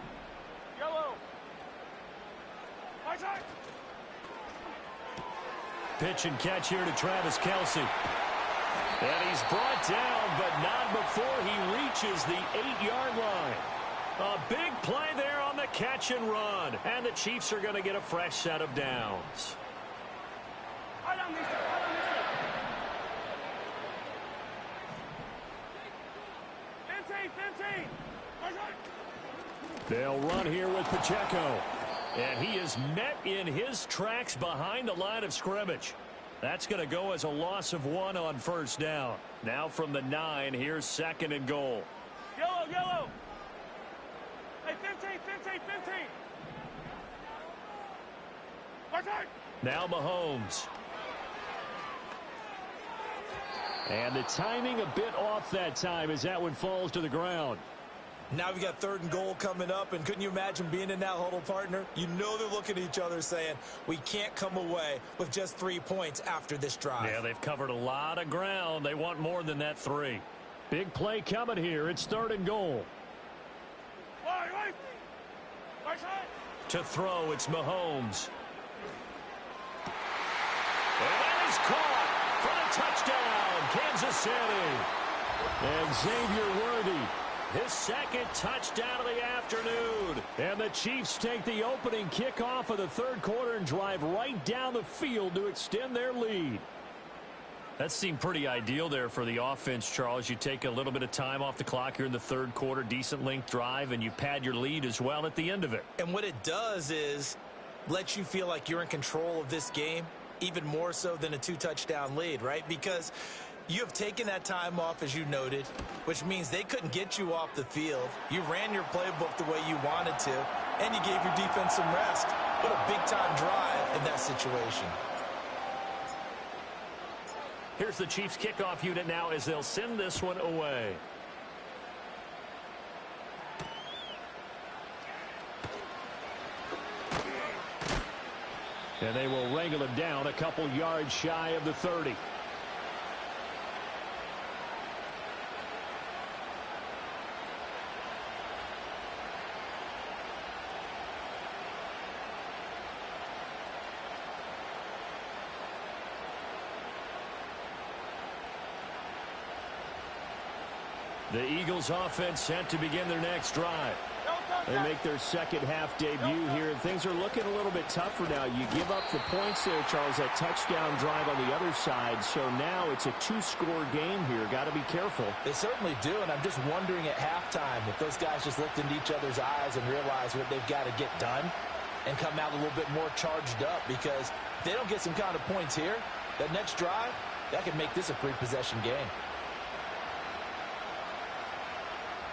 Pitch and catch here to Travis Kelce. And he's brought down, but not before he reaches the 8-yard line. A big play there on the catch and run. And the Chiefs are going to get a fresh set of downs. They'll run here with Pacheco. And he is met in his tracks behind the line of scrimmage. That's going to go as a loss of 1 on 1st down. Now from the 9, here's 2nd and goal. Yellow. Hey, 15. Now Mahomes. And the timing a bit off that time as that one falls to the ground. Now we've got 3rd and goal coming up, and couldn't you imagine being in that huddle, partner? You know they're looking at each other saying, we can't come away with just 3 points after this drive. Yeah, they've covered a lot of ground. They want more than that 3. Big play coming here. It's 3rd and goal. To throw, it's Mahomes. And that is caught for the touchdown, Kansas City. And Xavier Worthy, his 2nd touchdown of the afternoon. And the Chiefs take the opening kickoff of the 3rd quarter and drive right down the field to extend their lead. That seemed pretty ideal there for the offense, Charles. You take a little bit of time off the clock here in the 3rd quarter, decent length drive, and you pad your lead as well at the end of it. And what it does is let you feel like you're in control of this game, even more so than a 2-touchdown lead, right? Because you have taken that time off, as you noted, which means they couldn't get you off the field. You ran your playbook the way you wanted to, and you gave your defense some rest. What a big-time drive in that situation. Here's the Chiefs kickoff unit now as they'll send this one away. And they will wrangle him down a couple yards shy of the 30. The Eagles offense set to begin their next drive. They make their 2nd half debut here, and things are looking a little bit tougher now. You give up the points there, Charles, that touchdown drive on the other side. So now it's a 2-score game here. Got to be careful. They certainly do, and I'm just wondering at halftime if those guys just looked into each other's eyes and realized what they've got to get done and come out a little bit more charged up, because if they don't get some kind of points here, that next drive, That could make this a three-possession game.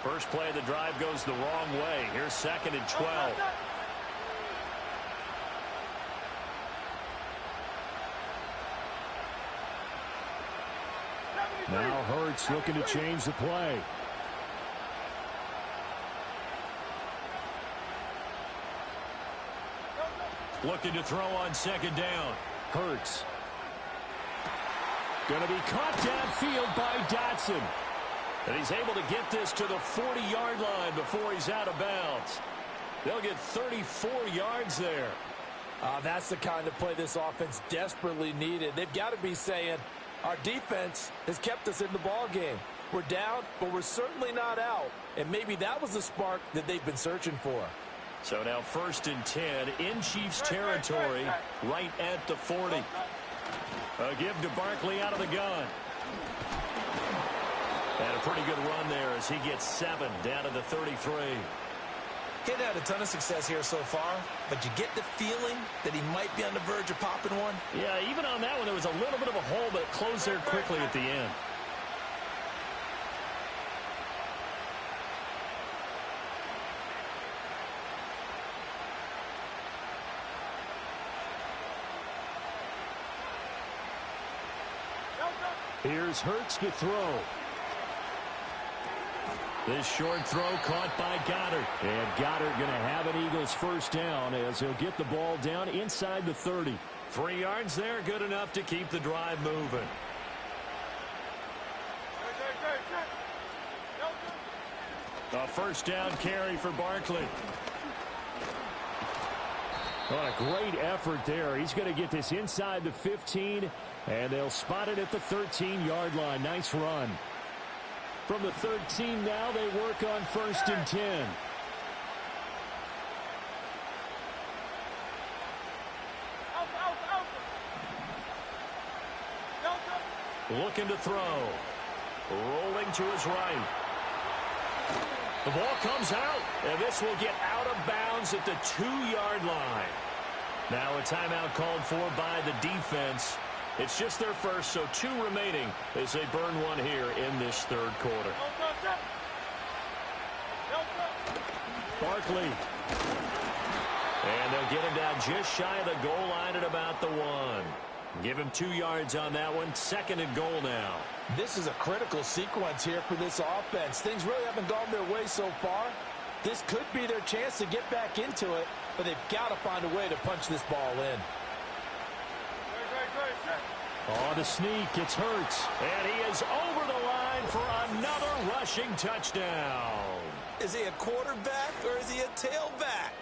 First play of the drive goes the wrong way. Here's 2nd and 12. Now Hurts looking to change the play. Looking to throw on 2nd down. Hurts. Going to be caught downfield by Dotson. And he's able to get this to the 40-yard line before he's out of bounds. They'll get 34 yards there. That's the kind of play this offense desperately needed. They've got to be saying, our defense has kept us in the ball game. We're down, but we're certainly not out. And maybe that was the spark that they've been searching for. So now 1st and 10 in Chiefs territory, right at the 40. A give to Barkley out of the gun. And a pretty good run there as he gets 7 down to the 33. He's had a ton of success here so far, but you get the feeling that he might be on the verge of popping one. Yeah, even on that one, there was a little bit of a hole, but it closed there quickly at the end. Here's Hurts to throw. This short throw caught by Goddard. And Goddard going to have an Eagles first down as he'll get the ball down inside the 30. 3 yards there, good enough to keep the drive moving. A first down carry for Barkley. What a great effort there. He's going to get this inside the 15, and they'll spot it at the 13-yard line. Nice run. From the 13 now, they work on 1st and 10. Looking to throw. Rolling to his right. The ball comes out, and this will get out of bounds at the 2-yard line. Now a timeout called for by the defense. It's just their first, so 2 remaining as they burn one here in this 3rd quarter. Barkley. And they'll get him down just shy of the goal line at about the 1. Give him 2 yards on that one. 2nd and goal now. This is a critical sequence here for this offense. Things really haven't gone their way so far. This could be their chance to get back into it, but they've got to find a way to punch this ball in. On the sneak, it's Hurts. And he is over the line for another rushing touchdown. Is he a quarterback or is he a tailback?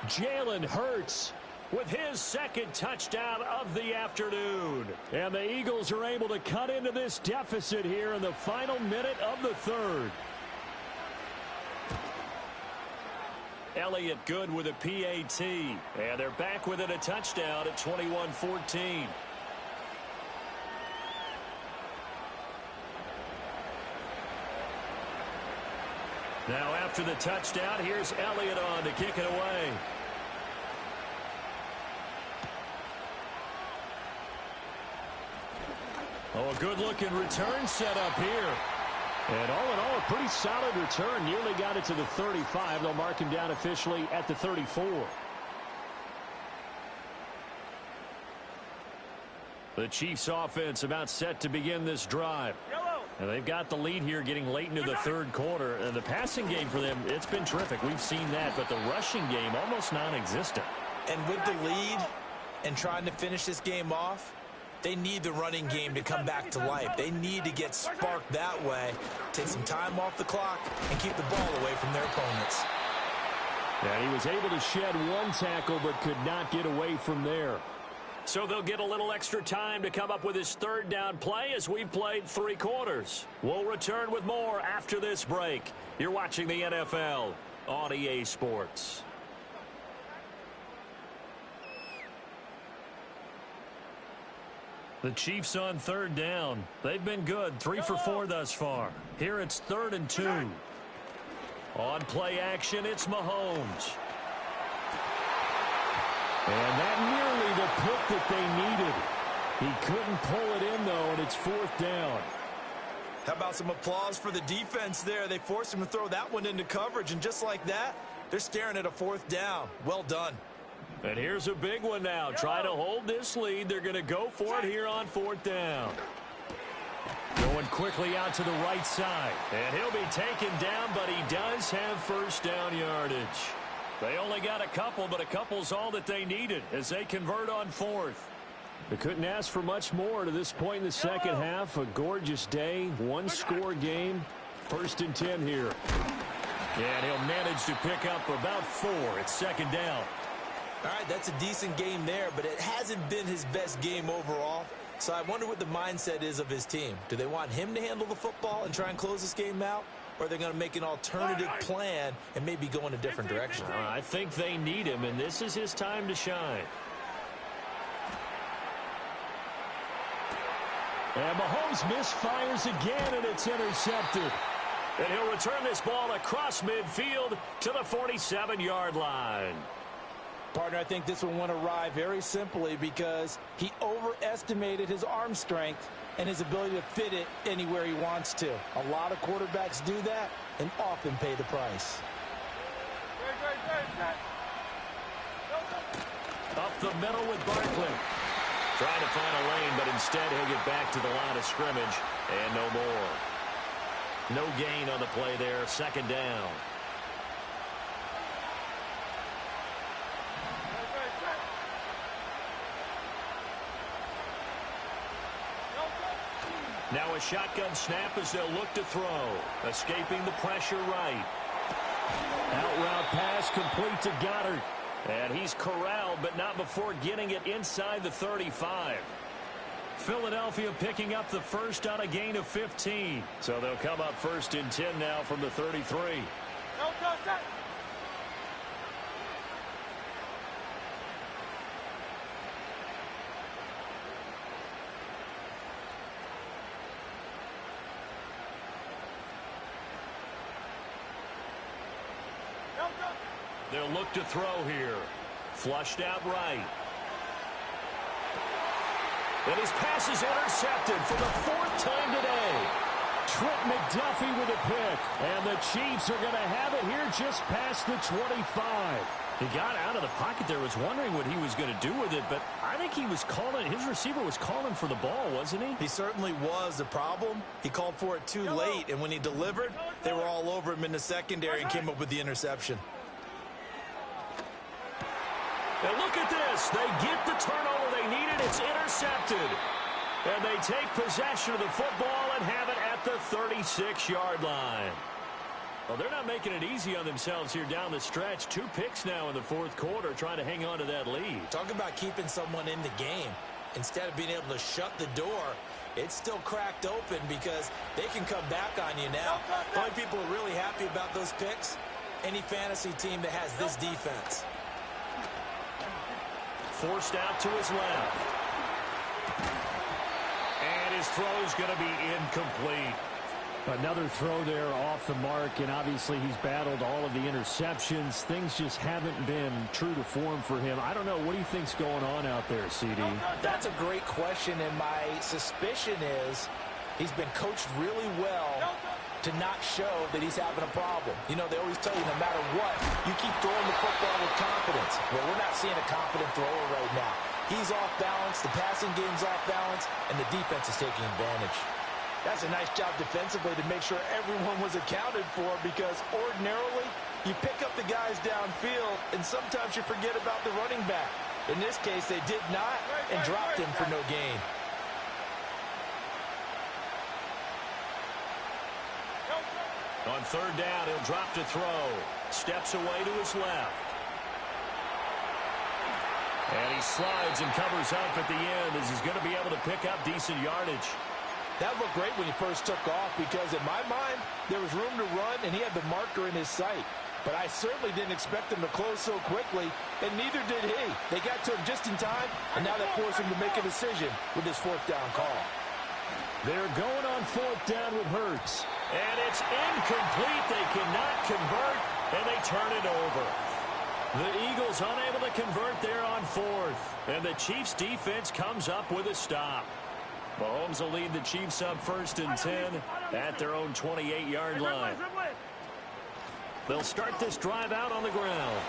Jalen Hurts with his 2nd touchdown of the afternoon. And the Eagles are able to cut into this deficit here in the final minute of the 3rd. Elliott good with a PAT. And they're back within a touchdown at 21-14. Now after the touchdown, here's Elliott on to kick it away. Oh, a good-looking return set up here. And all in all, a pretty solid return. Nearly got it to the 35. They'll mark him down officially at the 34. The Chiefs offense about set to begin this drive. And they've got the lead here getting late into the 3rd quarter. And the passing game for them, it's been terrific. We've seen that, but the rushing game almost non-existent. And with the lead and trying to finish this game off, they need the running game to come back to life. They need to get sparked that way, take some time off the clock, and keep the ball away from their opponents. And he was able to shed 1 tackle but could not get away from there. So they'll get a little extra time to come up with his 3rd down play as we've played 3 quarters. We'll return with more after this break. You're watching the NFL on EA Sports. The Chiefs on 3rd down. They've been good, 3 for 4 thus far. Here it's 3rd and 2. On play action, it's Mahomes. And that nearly the pick that they needed. He couldn't pull it in, though, and it's 4th down. How about some applause for the defense there? They forced him to throw that one into coverage, and just like that, they're staring at a 4th down. Well done. And here's a big one now. Try to hold this lead. They're going to go for it here on 4th down. Going quickly out to the right side. And he'll be taken down, but he does have first down yardage. They only got a couple, but a couple's all that they needed as they convert on 4th. They couldn't ask for much more to this point in the second half. A gorgeous day, one-score game. 1st and 10 here. And he'll manage to pick up about 4. It's 2nd down. All right, that's a decent game there, but it hasn't been his best game overall. So I wonder what the mindset is of his team. Do they want him to handle the football and try and close this game out? Or are they going to make an alternative plan and maybe go in a different direction? I think they need him, and this is his time to shine. And Mahomes misfires again, and it's intercepted. And he'll return this ball across midfield to the 47-yard line. Partner, I think this one went awry very simply because he overestimated his arm strength and his ability to fit it anywhere he wants to. A lot of quarterbacks do that and often pay the price. Up the middle with Barkley. Trying to find a lane, but instead he'll get back to the line of scrimmage and no more. No gain on the play there. 2nd down. Now a shotgun snap as they'll look to throw. Escaping the pressure right. Out route pass complete to Goddard. And he's corralled, but not before getting it inside the 35. Philadelphia picking up the first on a gain of 15. So they'll come up 1st and 10 now from the 33. They'll look to throw here. Flushed out right. And his pass is intercepted for the 4th time today. Trent McDuffie with a pick. And the Chiefs are going to have it here just past the 25. He got out of the pocket there, was wondering what he was going to do with it, but I think he was calling, his receiver was calling for the ball, wasn't he? He certainly was. The problem, he called for it too late, and when he delivered, they were all over him in the secondary and came up with the interception. And look at this. They get the turnover they needed. It's intercepted. And they take possession of the football and have it at the 36-yard line. Well, they're not making it easy on themselves here down the stretch. 2 picks now in the 4th quarter trying to hang on to that lead. Talk about keeping someone in the game. Instead of being able to shut the door, it's still cracked open because they can come back on you now. The only people who are really happy about those picks, any fantasy team that has this defense. Forced out to his left. And his throw's going to be incomplete. Another throw there off the mark, and obviously he's battled all of the interceptions. Things just haven't been true to form for him. I don't know. What do you think's going on out there, CD? That's a great question, and my suspicion is he's been coached really well to not show that he's having a problem. You know, they always tell you no matter what, you keep throwing the football with confidence. Well, we're not seeing a confident thrower right now. He's off balance, the passing game's off balance, and the defense is taking advantage. That's a nice job defensively to make sure everyone was accounted for, because ordinarily you pick up the guys downfield and sometimes you forget about the running back. In this case, they did not and dropped him for no gain. On 3rd down, he'll drop to throw. Steps away to his left. And he slides and covers up at the end as he's going to be able to pick up decent yardage. That looked great when he first took off because in my mind, there was room to run and he had the marker in his sight. But I certainly didn't expect him to close so quickly, and neither did he. They got to him just in time, and now that forced him to make a decision with his 4th down call. They're going on 4th down with Hurts. And it's incomplete. They cannot convert, and they turn it over. The Eagles unable to convert there on fourth. And the Chiefs defense comes up with a stop. Mahomes will lead the Chiefs up 1st and 10 at their own 28-yard line. They'll start this drive out on the ground.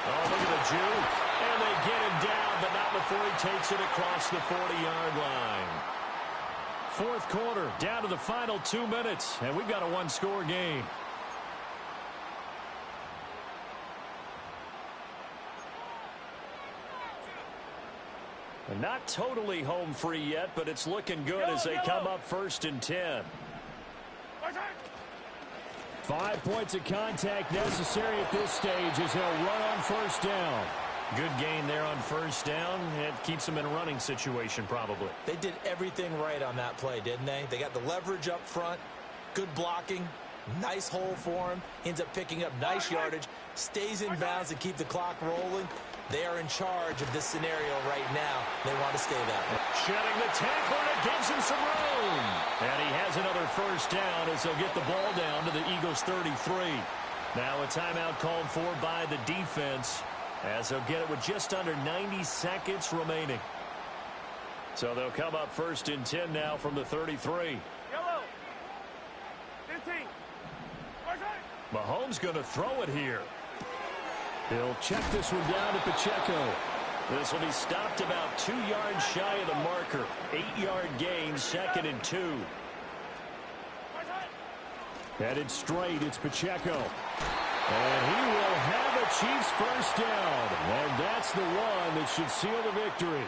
Oh, look at the juke. And they get him down, but not before he takes it across the 40-yard line. Fourth quarter, down to the final 2 minutes, and we've got a one-score game. And not totally home free yet, but it's looking good as they come up 1st and 10. 5 points of contact necessary at this stage as they'll run on 1st down. Good gain there on 1st down. It keeps them in a running situation probably. They did everything right on that play, didn't they? They got the leverage up front, good blocking, nice hole for him, ends up picking up nice yardage, stays in bounds to keep the clock rolling. They are in charge of this scenario right now. They want to stay that way. Shedding the tackler, and it gives him some room. And he has another 1st down as they'll get the ball down to the Eagles' 33. Now a timeout called for by the defense as they'll get it with just under 90 seconds remaining. So they'll come up 1st and 10 now from the 33. Yellow. 15. Mahomes going to throw it here. He'll check this one down to Pacheco. This will be stopped about 2 yards shy of the marker. 8-yard gain, 2nd and 2. Headed straight, it's Pacheco. And he will have a Chiefs 1st down. And that's the one that should seal the victory.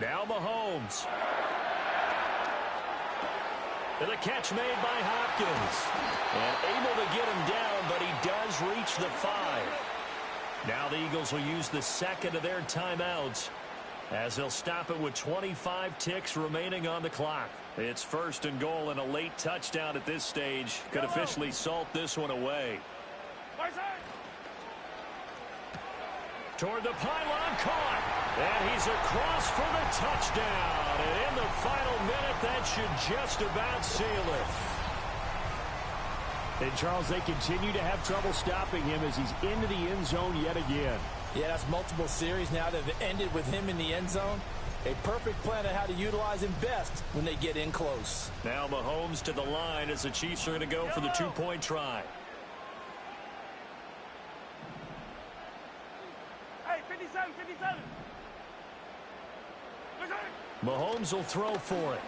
Now Mahomes. And the catch made by Hopkins. And able to get him down, but he does reach the 5. Now the Eagles will use the 2nd of their timeouts as they'll stop it with 25 ticks remaining on the clock. It's 1st and goal, and a late touchdown at this stage could officially salt this one away. Toward the pylon, caught. And he's across for the touchdown. And in the final minute, that should just about seal it. And, Charles, they continue to have trouble stopping him as he's into the end zone yet again. Yeah, that's multiple series now that have ended with him in the end zone. A perfect plan of how to utilize him best when they get in close. Now Mahomes to the line as the Chiefs are going to go for the 2-point try. Hey, 57, 57. Mahomes will throw for it.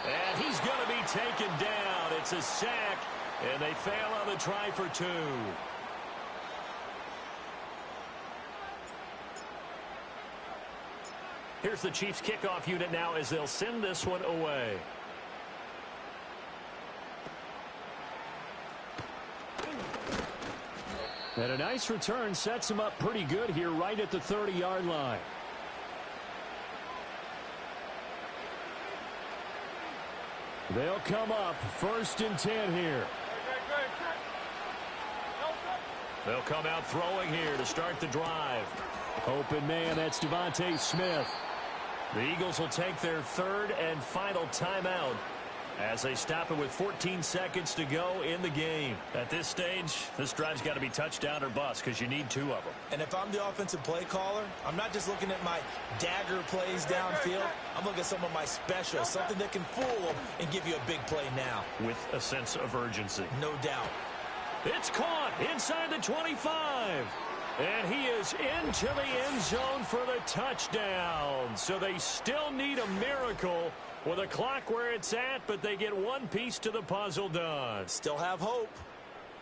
And he's going to be taken down. It's a sack, and they fail on the try for 2. Here's the Chiefs kickoff unit now as they'll send this one away. And a nice return sets him up pretty good here right at the 30-yard line. They'll come up 1st and 10 here. They'll come out throwing here to start the drive. Open man, that's Devontae Smith. The Eagles will take their 3rd and final timeout as they stop it with 14 seconds to go in the game. At this stage, this drive's got to be touchdown or bust because you need 2 of them. And if I'm the offensive play caller, I'm not just looking at my dagger plays downfield. I'm looking at some of my specials, something that can fool them and give you a big play now. With a sense of urgency. No doubt. It's caught inside the 25. And he is into the end zone for the touchdown. So they still need a miracle with a clock where it's at, but they get one piece to the puzzle done. Still have hope.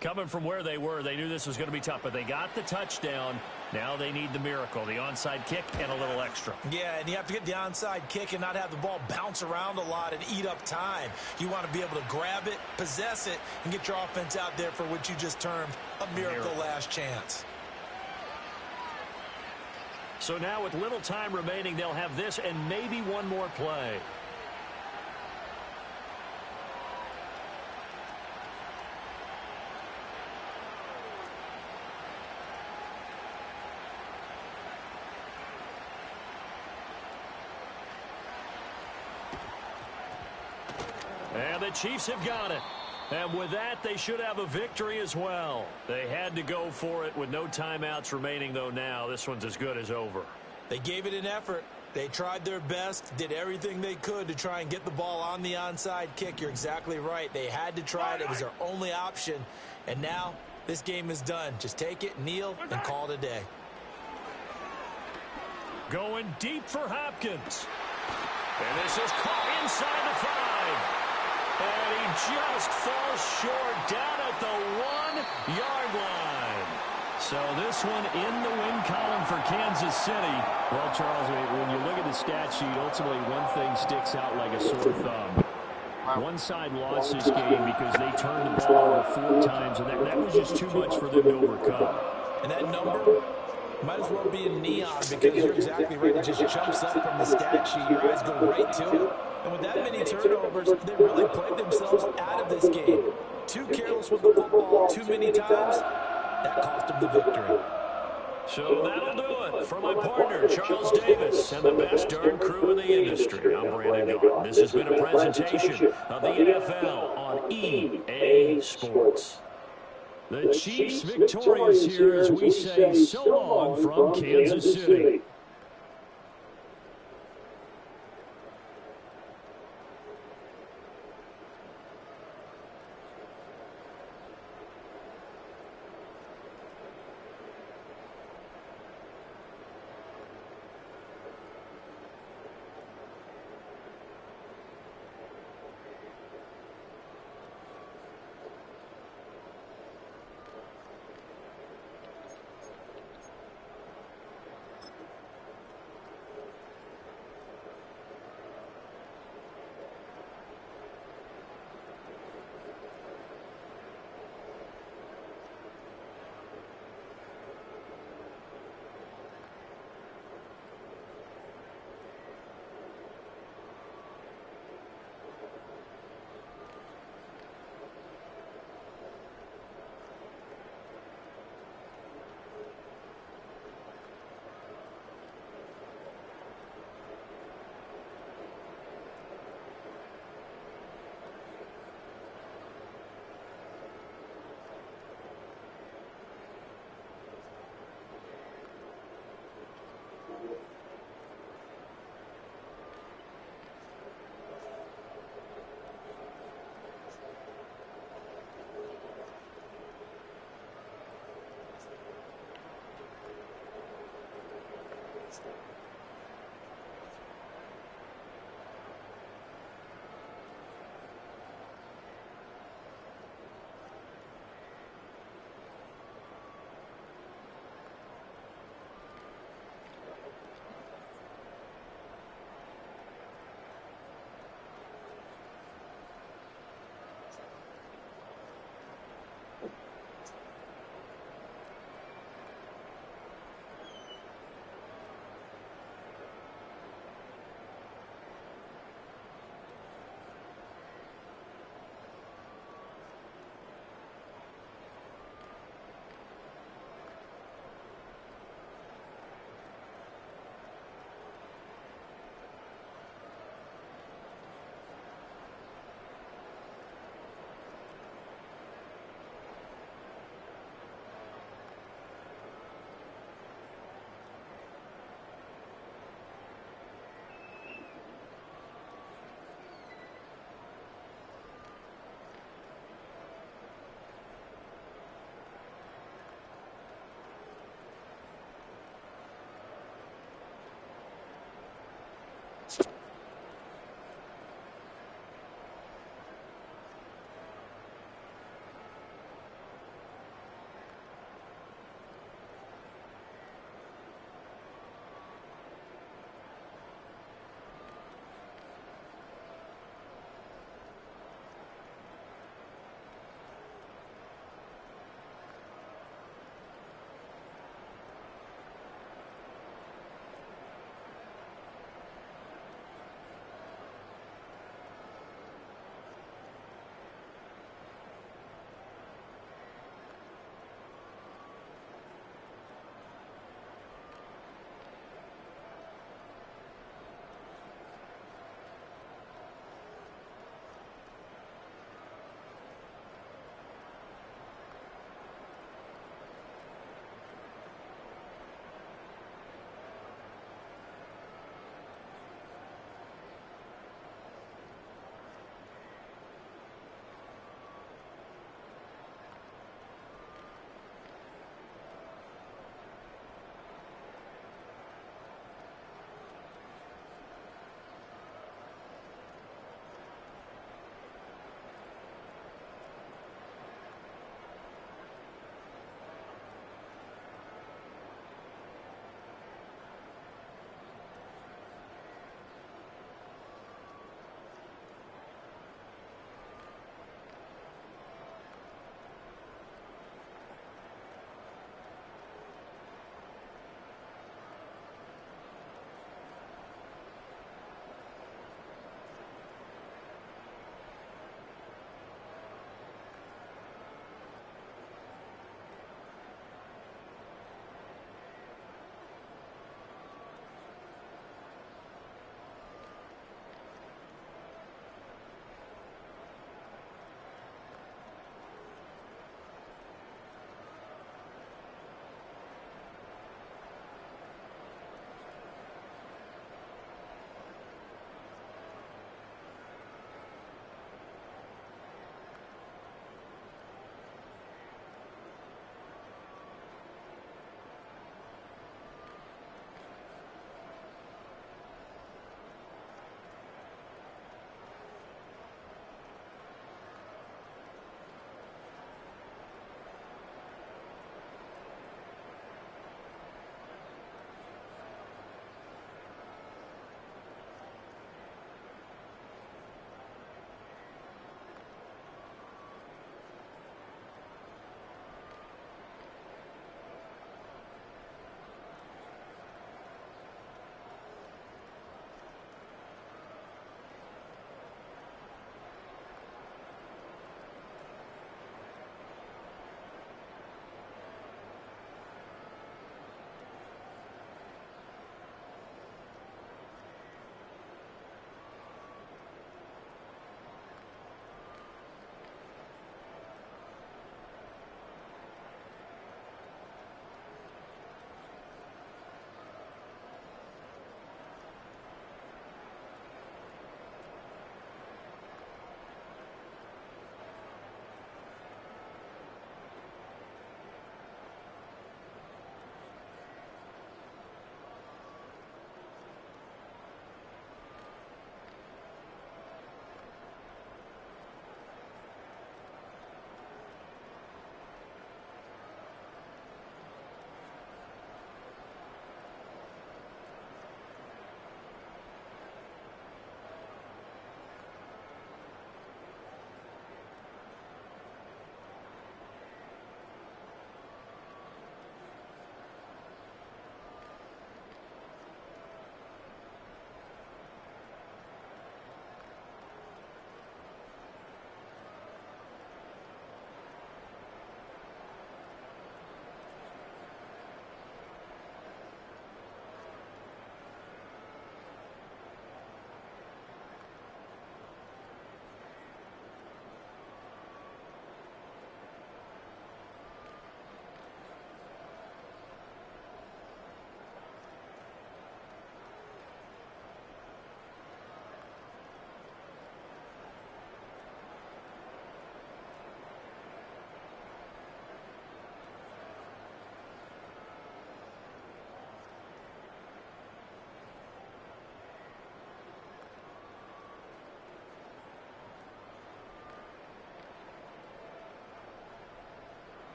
Coming from where they were, they knew this was going to be tough, but they got the touchdown. Now they need the miracle, the onside kick and a little extra. Yeah, and you have to get the onside kick and not have the ball bounce around a lot and eat up time. You want to be able to grab it, possess it, and get your offense out there for what you just termed a miracle last chance. So now with little time remaining, they'll have this and maybe one more play. And the Chiefs have got it. And with that, they should have a victory as well. They had to go for it with no timeouts remaining, though now. This one's as good as over. They gave it an effort. They tried their best, did everything they could to try and get the ball on the onside kick. You're exactly right. They had to try it. It was their only option. And now this game is done. Just take it, kneel, and call it a day. Going deep for Hopkins. And this is caught inside the 5. And he just falls short down at the 1-yard line. So this one in the win column for Kansas City. Well, Charles, when you look at the stat sheet, ultimately one thing sticks out like a sore thumb. One side lost this game because they turned the ball over 4 times, and that was just too much for them to overcome. And that number might as well be in neon because you're exactly right. It just jumps up from the stat sheet. Your eyes go right to it. And with that many turnovers, they really played themselves out of this game. Too careless with the football too many times. That cost them the victory. So that'll do it for my partner, Charles Davis, and the best darn crew in the industry. I'm Brandon Gault. This has been a presentation of the NFL on EA Sports. The Chiefs victorious here as we say so long from Kansas City.